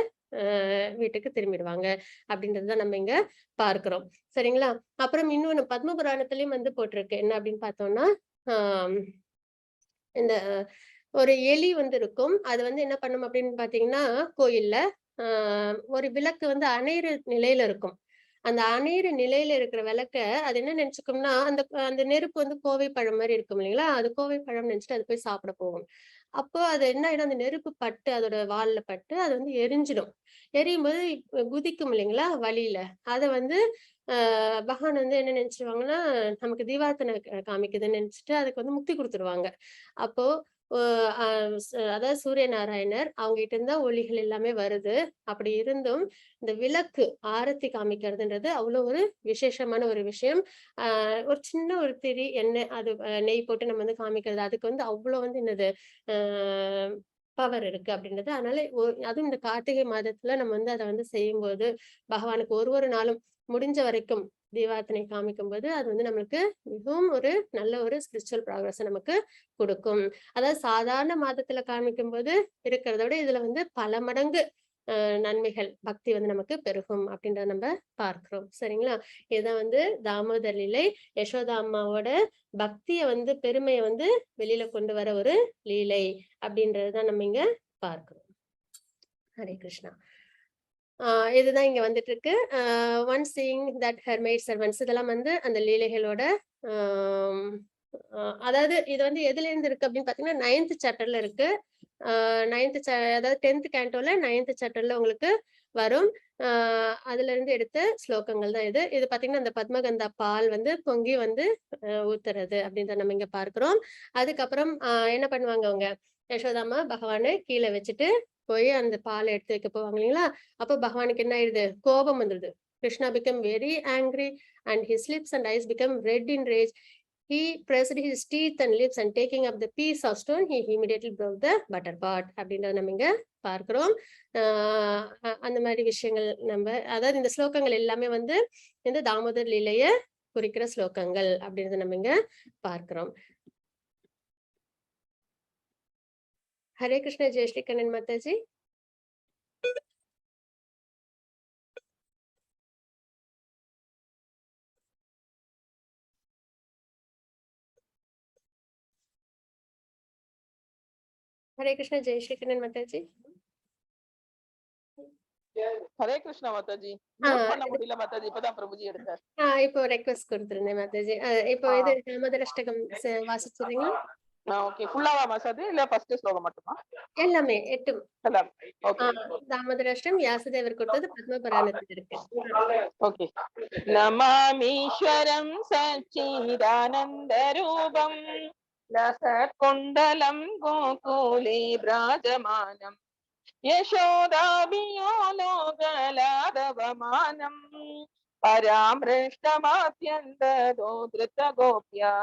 வீட்டுக்கு திரும்பிடுவாங்க அப்படின்றதுதான் நம்ம இங்க பார்க்கிறோம். சரிங்களா? அப்புறம் இன்னொன்னு பத்ம புராணத்திலயும் வந்து போட்டிருக்கு. என்ன அப்படின்னு பார்த்தோம்னா, ஆஹ் இந்த ஒரு எலி வந்து இருக்கும். அது வந்து என்ன பண்ணும் அப்படின்னு பார்த்தீங்கன்னா, கோயில்ல ஒரு விளக்கு வந்து அணையிற நிலையில இருக்கும். அந்த அணையிற நிலையில இருக்கிற விளக்க அது என்ன நினைச்சுக்கும்னா, அந்த அந்த நெருப்பு வந்து கோவை பழம் மாரி இருக்கும் இல்லைங்களா? அது கோவை பழம்னு நினைச்சுட்டு அது போய் சாப்பிட போகும். அப்போ அது என்ன ஆயிடும், அந்த நெருப்பு பட்டு அதோட வால்ல பட்டு அது வந்து எரிஞ்சிடும். எரியும்போது குதிக்கும் இல்லைங்களா வலியில. அத வந்து பகவான் வந்து என்ன நினைச்சிருவாங்கன்னா, நமக்கு தீவார்த்தனை காமிக்குதுன்னு நினைச்சுட்டு அதுக்கு வந்து முக்தி குடுத்துருவாங்க. அப்போ ஒ அ ஸ் அதாவது சூரிய நாராயணர் அவங்ககிட்ட இருந்து தான் ஒளிகள் எல்லாமே வருது. அப்படி இருந்தும் இந்த விளக்கு ஆரத்தி காமிக்கிறதுன்றது அவ்வளோ ஒரு விசேஷமான ஒரு விஷயம். ஒரு சின்ன ஒரு திரி எண்ணெய் அது நெய் போட்டு நம்ம வந்து காமிக்கிறது. அதுக்கு வந்து அவ்வளோ வந்து என்னது அ பவர் இருக்கு அப்படின்றது. அதனால அதுவும் இந்த கார்த்திகை மாதத்துல நம்ம வந்து அத வந்து செய்யும்போது, பகவானுக்கு ஒரு ஒரு நாளும் முடிஞ்ச வரைக்கும் தீபார்த்தனை காமிக்கும்போது, அது வந்து நம்மளுக்கு மிகவும் ஒரு நல்ல ஒரு ஸ்பிரிச்சுவல் ப்ராக்ரஸ நமக்கு குடுக்கும். அதாவது சாதாரண மாதத்துல காமிக்கும்போது இருக்கிறத விட இதுல வந்து பல மடங்கு நன்மைகள், பக்தி வந்து நமக்கு பெருகும் அப்படின்றத நம்ம பார்க்கிறோம். சரிங்களா? இதுதான் வந்து தாமோதர் லீலை. யசோதா அம்மாவோட பக்திய வந்து பெருமைய வந்து வெளியில கொண்டு வர ஒரு லீலை அப்படின்றதுதான் நம்ம இங்க பார்க்கிறோம். ஹரே கிருஷ்ணா. இதுதான் இங்க வந்துட்டு இருக்கு. One seeing that her made servants இதெல்லாம் வந்து அந்த லீலைகளோட அதாவது இது வந்து எதுல இருந்து இருக்கு அப்படின்னு பாத்தீங்கன்னா 9th சாப்டர்ல இருக்கு. 9th அதாவது 10th கேண்டோல 9th சாப்டர்ல உங்களுக்கு வரும். அதுல இருந்து எடுத்த ஸ்லோகங்கள் தான் இது. இது பாத்தீங்கன்னா அந்த பத்மகந்தா பால் வந்து பொங்கி வந்து ஊத்துறது அப்படின்றத நம்ம இங்க பார்க்கிறோம். அதுக்கப்புறம் என்ன பண்ணுவாங்க அவங்க யசோதாமா பகவானை கீழே வச்சுட்டு போய் அந்த பாலை எடுத்து வைக்க போவாங்க இல்லைங்களா? அப்போ பகவானுக்கு என்ன ஆயிடுது, கோபம் வந்துடுது. Krishna become very angry and his lips and eyes become red in rage. He pressed his teeth and lips and taking up the piece of stone, he immediately broke the butter pot. அப்படின்றத நம்ம இங்க பார்க்கிறோம். அந்த மாதிரி விஷயங்கள் நம்ம அதாவது இந்த ஸ்லோகங்கள் எல்லாமே வந்து இந்த தாமோதர் லீலைய குறிக்கிற ஸ்லோகங்கள் அப்படின்றத நம்ம இங்க பார்க்கிறோம். ஹரே கிருஷ்ண ஜெய் ஸ்ரீ கண்ணன் மாதாஜி. ஹரே கிருஷ்ண ஜெய் ஸ்ரீ கண்ணன் மாதாஜி. ஹரே கிருஷ்ணா மாதாஜி. மியூட் பண்ண முடியல மாதாஜி, இப்பதான் பிரபுஜி எடுத்தார். இப்போ ரெக்வெஸ்ட் கொடுத்திருந்தேன் மாதாஜி. இப்போ இது தாமோதராஷ்டகம் வாசிச்சிருங்களா? ஓகே, ஃபுல்லாவா மாதாஜி இல்ல ஃபர்ஸ்ட் ஸ்லோகம் மட்டுமா? எல்லாமே 8 எல்லாம். ஓகே. தாமோதராஷ்டம் வியாசதேவர் கொடுத்தது பத்ம புராணத்துல இருக்கு. ஓகே. நமாமீஸ்வரம் சச்சிதானந்த ரூபம் லசத் குண்டலம் கோகுலே பிராஜமானம் யசோதாபியோ லோகலாதவமானம் பராம்ருஷ்டமாத்யந்ததோ திருத்தகோப்யா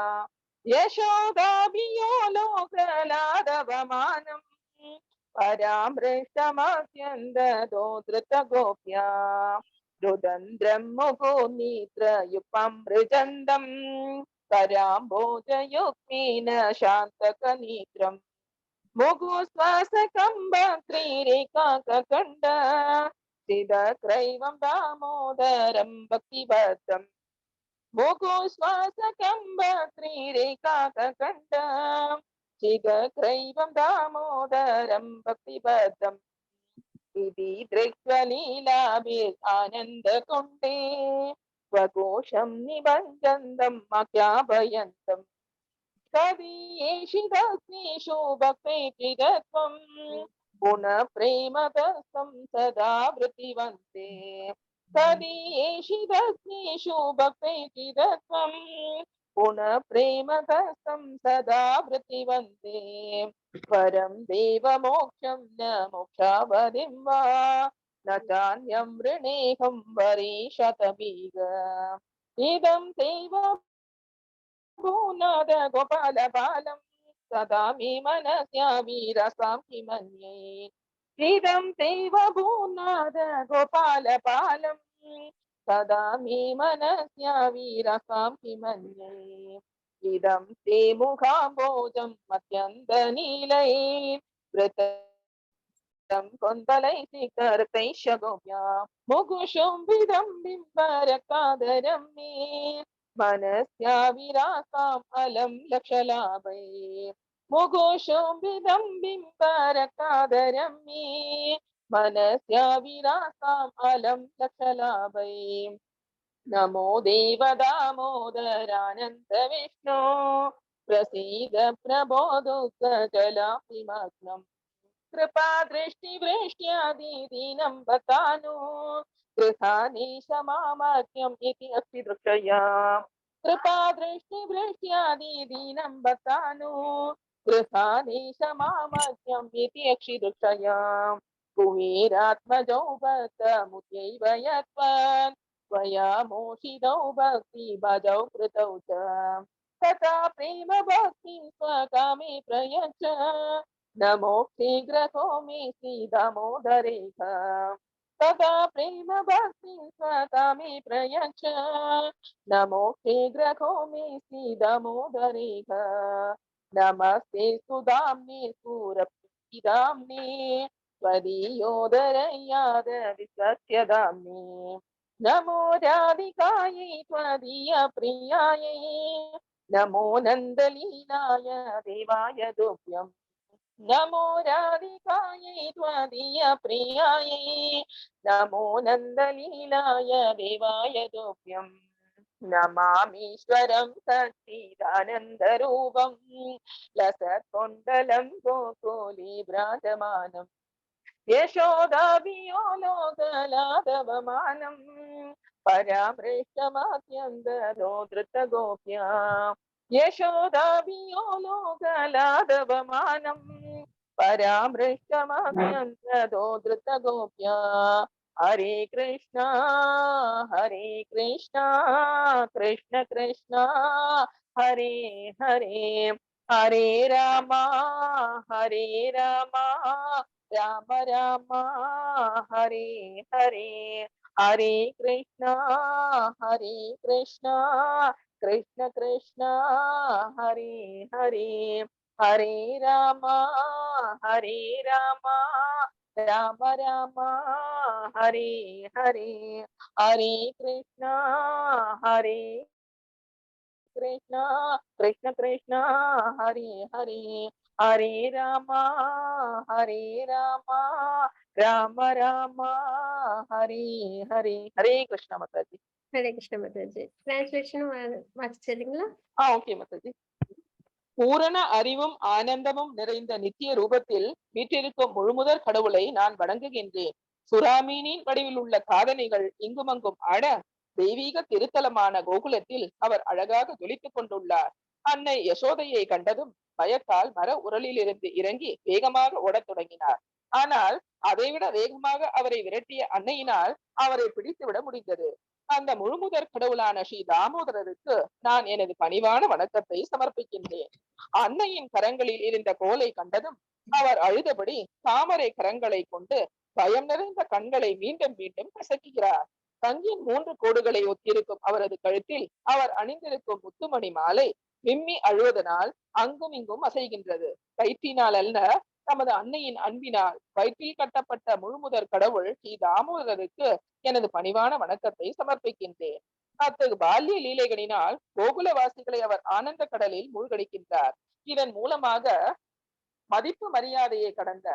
யசோதாபியோ லோகலாதவமானம் பராம்ருஷ்டமாத்யந்ததோ திருத்தகோப்யா ருதந்திரம் முகோநீத்ரயுக்மம் ரிஜந்தம் கராம்போஜயுக்மேன சாந்தகநீத்ரம் முகுஸ்வாசகம் பக்திரேகாகண்ட சிதக்ரைவம் தாமோதரம் பக்திபத்தம் முகுஸ்வாசகம் பக்திரேகாகண்ட சிதக்ரைவம் தாமோதரம் பக்திபத்தம் इति दृक्त्वलीलाभिः आनन्दकुण्डे स्वकोशं निबन्धन्तम् अज्ञापयन्तम् कवीयेषितस्नेषु भक्तेचिदत्वं पुनः प्रेमतस्तं सदा वृत्तिवन्ते कवीयेषितस्नेषु भक्तेचिदत्वं पुनः प्रेमकस्तं सदा वृत्तिवन्ते परं देवमोक्षं न मोक्षावधिं वा न चान्यं वृणेहं वरीशतमीग इदं देव भूनाद गोपाल बालं सदा मे मनस्याविरसां किमन्ये इदं देव भूनाद गोपाल बालं सदा मे मनस्याविरसां किमन्ये इदं ते मुखाम्बोजम् अत्यन्तनीलैर्वृतं कोन्दलैः मुगुशुम्भिदं बिम्बरकादरं मे मनस्या विरासाम् अलं लक्षलाभै मुगुशुम्भिदं बिम्बरकादरं मे मनस्या विरासाम् अलं लक्षलाभै नमो देव दामोदरानन्द विष्णु प्रसीद प्रभो दुःखजलाभिमग्नम् कृपा दृष्टिवृष्ट्यादिदीनं बतानु गृहाणि समामर्त्यम् इति अस्ति दृक्षया कृपा दृष्टिवृष्ट्यादिदीनं बतानु गृहाणि समामर्त्यम् इति अक्षि दृक्षया कुबेरात्मजौ भक्तमुत्यैव यत्त्वन् त्वया मोषितौ भक्ति भजौ कृतौ च तथा प्रेम भक्ति स्वकामे प्रयच्छ नमो शीघ्रको मे श्रीदामोदरेख तदा प्रेम भक्ति स्वकामे प्रयच्छ नमो शीघ्रको मे श्रीदामोदरेख नमस्ते सुदाम्ने सूरपिदाम्ने त्वदीयोदरयाद विसत्यदाम्ने नमो राधिकायै त्वदीय प्रियायै नमो नन्दलीलाय देवाय तुभ्यम् नमो राधिकायै त्वदीय प्रियायै नमो नन्दलीलाय देवाय तुभ्यम् नमामीश्वरं सच्चिदानन्दरूपं लसत्कुण्डलं गोकुले भ्राजमानम् यशोदाभियोलोकलादवमानम् परामृष्टमात्यन्दरो धृतगोप्या यशोदाभियोलोकलादवमानम् परामृष्टमात्यन्दरो धृतगोप्या हरे कृष्णा कृष्ण कृष्ण हरे हरे हरे रामा राम राम हरे हरे हरे कृष्ण कृष्ण कृष्ण हरे हरे हरे राम राम राम हरे हरे हरे कृष्ण हरे कृष्ण कृष्ण कृष्ण हरे हरे हरे राम राम राम हरे हरे हरे कृष्ण माताजी ஹரே கிருஷ்ண மாதாஜி. டிரான்ஸ்லேஷனும் வாசிச்சிடுறீங்களா? ஓகே மாதாஜி. பூரண அறிவும் ஆனந்தமும் நிறைந்த நித்திய ரூபத்தில் வீற்றிருக்கும் முழுமுதற் கடவுளை நான் வணங்குகின்றேன். சுறாமீனின் வடிவில் உள்ள சாதனைகள் இங்குமங்கும் ஆட தெய்வீக திருத்தலமான கோகுலத்தில் அவர் அழகாக ஜொலித்துக் கொண்டுள்ளார். அன்னை யசோதையை கண்டதும் பயத்தால் மர உரலிலிருந்து இறங்கி வேகமாக ஓடத் தொடங்கினார். ஆனால் அதைவிட வேகமாக அவரை விரட்டிய அன்னையினால் அவரை பிடித்துவிட முடிந்தது. அந்த முழுமுதற் கடவுளான ஸ்ரீ தாமோதரருக்கு நான் எனது பணிவான வணக்கத்தை சமர்ப்பிக்கின்றேன். அன்னையின் கரங்களில் இருந்த கோலை கண்டதும் அவர் அழுதபடி தாமரை கரங்களை கொண்டு பயம் நிறைந்த கண்களை மீண்டும் மீண்டும் கசக்குகிறார். தங்கின் 3 கோடுகளை ஒத்திருக்கும் அவரது கழுத்தில் அவர் அணிந்திருக்கும் முத்துமணி மாலை விம்மி அழுவதனால் அங்கும் இங்கும் அசைகின்றது. கயிற்றினால் அல்ல, தமது அன்னையின் அன்பினால் வயிற்றில் கட்டப்பட்ட முழுமுதற் கடவுள் ஸ்ரீ தாமோதரருக்கு எனது பணிவான வணக்கத்தை சமர்ப்பிக்கின்றேன். அத்தகு பால்ய லீலைகளினால் கோகுலவாசிகளை அவர் ஆனந்த கடலில் மூழ்கடிக்கின்றார். இதன் மூலமாக மதிப்பு மரியாதையை கடந்த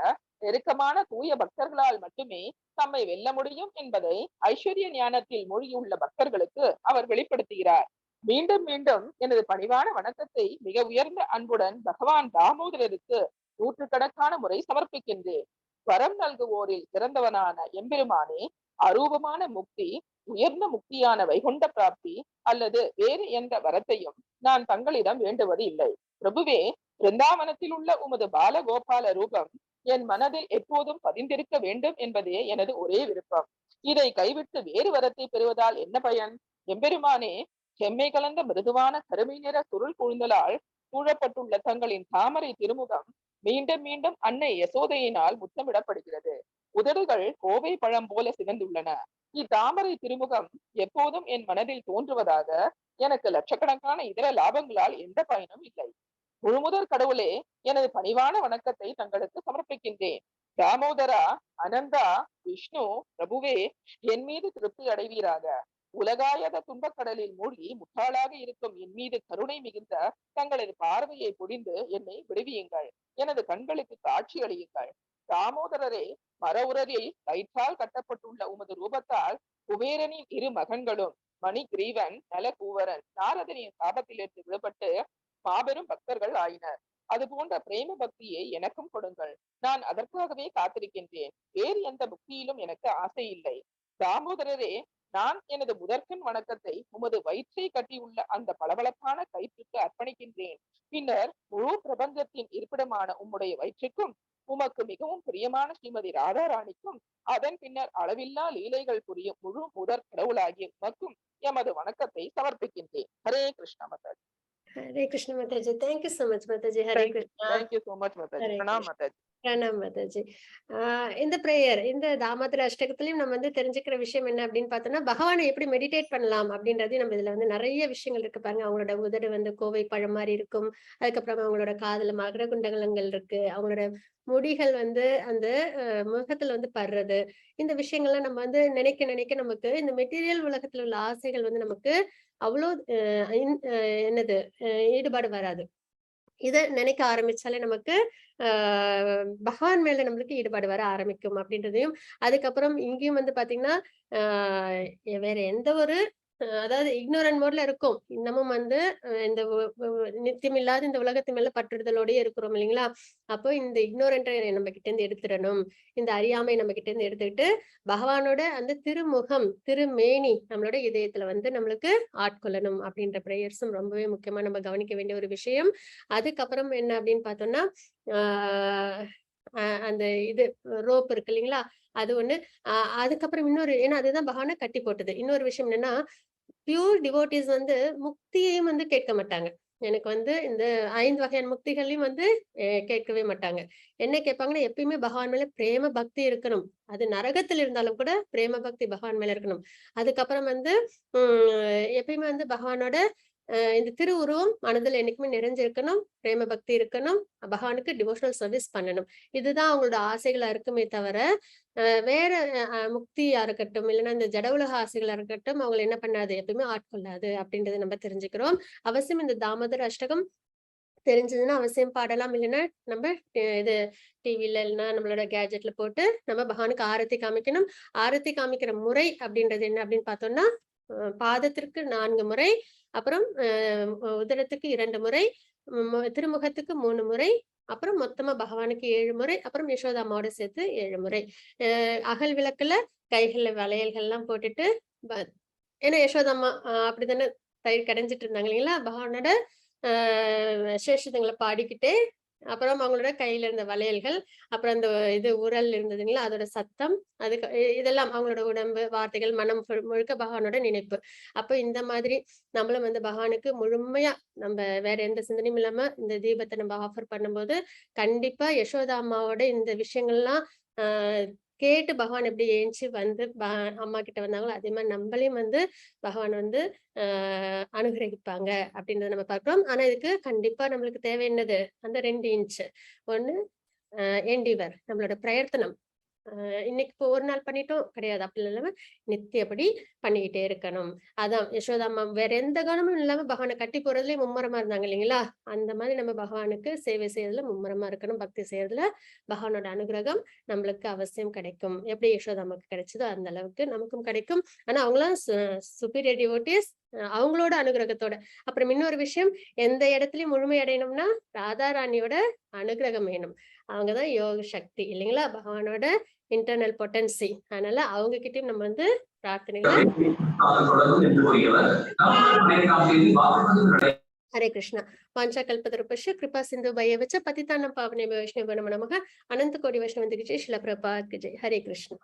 நெருக்கமான தூய பக்தர்களால் மட்டுமே தம்மை வெல்ல முடியும் என்பதை ஐஸ்வர்ய ஞானத்தில் மூழ்கியுள்ள பக்தர்களுக்கு அவர் வெளிப்படுத்துகிறார். மீண்டும் மீண்டும் எனது பணிவான வணக்கத்தை மிக உயர்ந்த அன்புடன் பகவான் தாமோதரருக்கு 100 கணக்கான முறை சமர்ப்பிக்கின்றேன். வரம் நல்குவோரில் சிறந்தவனான எம்பெருமானே, அரூபமான முக்தி, உயர்ந்த முக்தியான வைகுண்ட பிராப்தி அல்லது வேறு எந்த வரத்தையும் நான் தங்களிடம் வேண்டுவது இல்லை. பிரபுவே, பிருந்தாவனத்தில் உள்ள உமது பாலகோபால ரூபம் என் மனதில் எப்போதும் பதிந்திருக்க வேண்டும் என்பதே எனது ஒரே விருப்பம். இதை கைவிட்டு வேறு வரத்தை பெறுவதால் என்ன பயன்? எம்பெருமானே, செம்மை கலந்த மிருதுவான கருமை நிற சுருள் குழுந்தலால் சூழப்பட்டுள்ள தங்களின் தாமரை திருமுகம் மீண்டும் மீண்டும் அன்னை யசோதையினால் முத்தமிடப்படுகிறது. உதடுகள் கோவை பழம் போல சிவந்துள்ளன. இத்தாமரை திருமுகம் எப்போதும் என் மனதில் தோன்றுவதாக எனக்கு லட்சக்கணக்கான இதர லாபங்களால் எந்த பயனும் இல்லை. முழுமுதற் கடவுளே, எனது பணிவான வணக்கத்தை தங்களுக்கு சமர்ப்பிக்கின்றேன். தாமோதரா, அனந்தா, விஷ்ணு, பிரபுவே, என் மீது திருப்தி அடைவீராக. உலகாயத துன்பக்கடலில் மூழ்கி முட்டாளாக இருக்கும் என் மீது கருணை மிகுந்த தங்களது பார்வையை பொழிந்து என்னை விடுவியுங்கள். எனது கண்களுக்கு காட்சி அளியுங்கள். தாமோதரரே, மர உரலில் கயிற்றால் கட்டப்பட்டுள்ள உமது ரூபத்தால் குபேரனின் இரு மகன்களும் மணிகிரீவன், நலகூவரன், நாரதனின் சாபத்திலிருந்து விடுபட்டு மாபெரும் பக்தர்கள் ஆயினர். அது போன்ற பிரேம பக்தியை எனக்கும் கொடுங்கள். நான் அதற்காகவே காத்திருக்கின்றேன். வேறு எந்த புக்தியிலும் எனக்கு ஆசை இல்லை. தாமோதரரே, நான் எனது முதற்கண் வணக்கத்தை உமது வயிற்றை கட்டியுள்ள அந்த பளபளப்பான கயிற்றுக்கு அர்ப்பணிக்கின்றேன். பின்னர் முழு பிரபஞ்சத்தின் இருப்பிடமான உம்முடைய வயிற்றுக்கும், உமக்கு மிகவும் பிரியமான ஸ்ரீமதி ராதாராணிக்கும், அதன் பின்னர் அளவில்லா லீலைகள் புரியும் முழு முதற் கடவுளாகிய உமக்கும் எமது வணக்கத்தை சமர்ப்பிக்கின்றேன். Hare Krishna Mataji. Hare Krishna Mataji. Thank you so much Mataji. Hare Krishna. Thank you so much Mataji. Hare pranam Krishna. Mataji. Pranam Mataji. இந்த பிரேயர், இந்த தாமோதர அஷ்டகத்திலயும் நம்ம வந்து தெரிஞ்சுக்கிற விஷயம் என்ன அப்படின்னு பார்த்தோம்னா, பகவானை எப்படி மெடிடேட் பண்ணலாம் அப்படின்றதையும் நம்ம இதுல வந்து நிறைய விஷயங்கள் இருக்கு பாருங்க. அவங்களோட உதடு வந்து கோவை பழம் மாதிரி இருக்கும். அதுக்கப்புறம் அவங்களோட காதுல மகர குண்டலங்கள் இருக்கு. அவங்களோட முடிகள் வந்து அந்த முகத்துல வந்து படுறது. இந்த விஷயங்கள்லாம் நம்ம வந்து நினைக்க நினைக்க நமக்கு இந்த மெட்டீரியல் உலகத்துல உள்ள ஆசைகள் வந்து நமக்கு அவ்வளோ என்னது ஈடுபாடு வராது. இத நினைக்க ஆரம்பிச்சாலே நமக்கு பகவான் மேல நம்மளுக்கு ஈடுபாடு வர ஆரம்பிக்கும் அப்படின்றதையும், அதுக்கப்புறம் இங்கேயும் வந்து பாத்தீங்கன்னா வேற எந்த ஒரு அதாவது இக்னோரன்ட் மோட்ல இருக்கும். இன்னமும் வந்து இந்த நித்தியமில்லாத இந்த உலகத்து மேல பற்றுதலோடயே இருக்கிறோம் இல்லைங்களா? அப்போ இந்த இக்னோரண்ட்டை நம்ம கிட்ட இருந்து எடுத்துடணும். இந்த அறியாமை நம்ம கிட்ட இருந்து எடுத்துக்கிட்டு பகவானோட அந்த திருமுகம், திருமேனி நம்மளோட இதயத்துல வந்து நம்மளுக்கு ஆட்கொள்ளணும் அப்படின்ற பிரேயர்ஸும் ரொம்பவே முக்கியமா நம்ம கவனிக்க வேண்டிய ஒரு விஷயம். அதுக்கப்புறம் என்ன அப்படின்னு பார்த்தோம்னா, ஆஹ் அந்த இது ரோப் இருக்கு இல்லைங்களா? அது ஒண்ணு. அதுக்கப்புறம் இன்னொரு, ஏன்னா அதுதான் பகவான கட்டி போட்டது. இன்னொரு விஷயம் என்னன்னா, பியூர் டிவோட்டீஸ் வந்து முக்தியையும் வந்து கேட்க மாட்டாங்க. எனக்கு வந்து இந்த 5 வகையான முக்திகளையும் வந்து கேட்கவே மாட்டாங்க. என்ன கேட்பாங்கன்னா, எப்பயுமே பகவான் மேல பிரேம பக்தி இருக்கணும். அது நரகத்தில் இருந்தாலும் கூட பிரேம பக்தி பகவான் மேல இருக்கணும். அதுக்கப்புறம் வந்து எப்பயுமே வந்து பகவானோட இந்த திருவுருவம் மனதில் என்னைக்குமே நிறைஞ்சிருக்கணும். பிரேம பக்தி இருக்கணும். பகவானுக்கு டிவோஷனல் சர்வீஸ் பண்ணணும். இதுதான் அவங்களோட ஆசைகளா இருக்குமே தவிர, வேற முக்தியா இருக்கட்டும், இல்லைன்னா இந்த ஜட உலக ஆசைகளா இருக்கட்டும், அவங்களை என்ன பண்ணாது, எப்பயுமே ஆட்கொள்ளாது அப்படின்றத நம்ம தெரிஞ்சுக்கிறோம். அவசியம் இந்த தாமோதர அஷ்டகம் தெரிஞ்சதுன்னா அவசியம் பாடலாம். இல்லைன்னா நம்ம இது டிவில இல்லைன்னா நம்மளோட கேஜெட்ல போட்டு நம்ம பகவானுக்கு ஆரத்தி காமிக்கணும். ஆரத்தி காமிக்கிற முறை அப்படின்றது என்ன அப்படின்னு பார்த்தோம்னா, பாதத்திற்கு 4 முறை, அப்புறம் உதரத்துக்கு 2 முறை, திருமுகத்துக்கு 3 முறை, அப்புறம் மொத்தமா பகவானுக்கு 7 முறை, அப்புறம் யசோதா அம்மாவோட சேர்த்து 7 முறை. அகல் விளக்குல கைகள்ல வளையல்கள் எல்லாம் போட்டுட்டு, ஏன்னா யசோதா அம்மா அப்படித்தானே தயிர் கடைஞ்சிட்டு இருந்தாங்க இல்லைங்களா? பகவானோட சேஷத்துங்களை பாடிக்கிட்டே, அப்புறம் அவங்களோட கையில இருந்த வளையல்கள், அப்புறம் அந்த இது உரல் இருந்ததுங்களா, அதோட சத்தம், அதுக்கு இதெல்லாம் அவங்களோட உடம்பு, வார்த்தைகள், மனம் முழுக்க பகவானோட நினைப்பு. அப்ப இந்த மாதிரி நம்மளும் வந்து பகவானுக்கு முழுமையா நம்ம வேற எந்த சிந்தனையும் இல்லாம இந்த தீபத்தை நம்ம ஆஃபர் பண்ணும்போது, கண்டிப்பா யசோதா அம்மாவோட இந்த விஷயங்கள்லாம் கேட்டு பகவான் எப்படி ஏஞ்சி வந்து அம்மா கிட்ட வந்தாங்களோ அதே மாதிரி நம்மளையும் வந்து பகவான் வந்து அனுகிரகிப்பாங்க அப்படின்றத நம்ம பார்க்கிறோம். ஆனா இதுக்கு கண்டிப்பா நம்மளுக்கு தேவை என்னது, அந்த 2 இன்ச். ஒண்ணு என்டிவர், நம்மளோட பிரயத்தனம். இன்னைக்கு இப்போ ஒரு நாள் பண்ணிட்டோம் கிடையாது, அப்படி இல்லாம நித்தியப்படி பண்ணிக்கிட்டே இருக்கணும். அதான் யசோதா அம்மா வேற எந்த கவனமும் இல்லாம பகவானை கட்டி போறதுலயே மும்முரமா இருந்தாங்க இல்லைங்களா? அந்த மாதிரி நம்ம பகவானுக்கு சேவை செய்யறதுல மும்முரமா இருக்கணும். பக்தி செய்யறதுல பகவானோட அனுகிரகம் நம்மளுக்கு அவசியம் கிடைக்கும். எப்படி யசோதா அம்மாக்கு கிடைச்சதோ அந்த அளவுக்கு நமக்கும் கிடைக்கும். ஆனா அவங்களாம் சுப்பீரியர் டிவோட்டீஸ், அவங்களோட அனுகிரகத்தோட. அப்புறம் இன்னொரு விஷயம், எந்த இடத்துலயும் முழுமை அடையணும்னா ராதா ராணியோட அனுகிரகம் வேணும். அவங்கதான் யோக சக்தி இல்லைங்களா? பகவானோட இன்டர்னல் பொட்டன்சி. அதனால அவங்க கிட்டயும் நம்ம வந்து பிரார்த்தனைகளை ஹரே கிருஷ்ணா. வாஞ்சா கல்பதருபஸ்ய கிருபா சிந்து பையவச்ச பதிதானம் பாவனேப வைஷ்ணவ நமः. அனந்த கோடி வைஷ்ணவ திகிஜே ஸ்ரீல பிரபாத் கி ஜெய். ஹரே கிருஷ்ணா.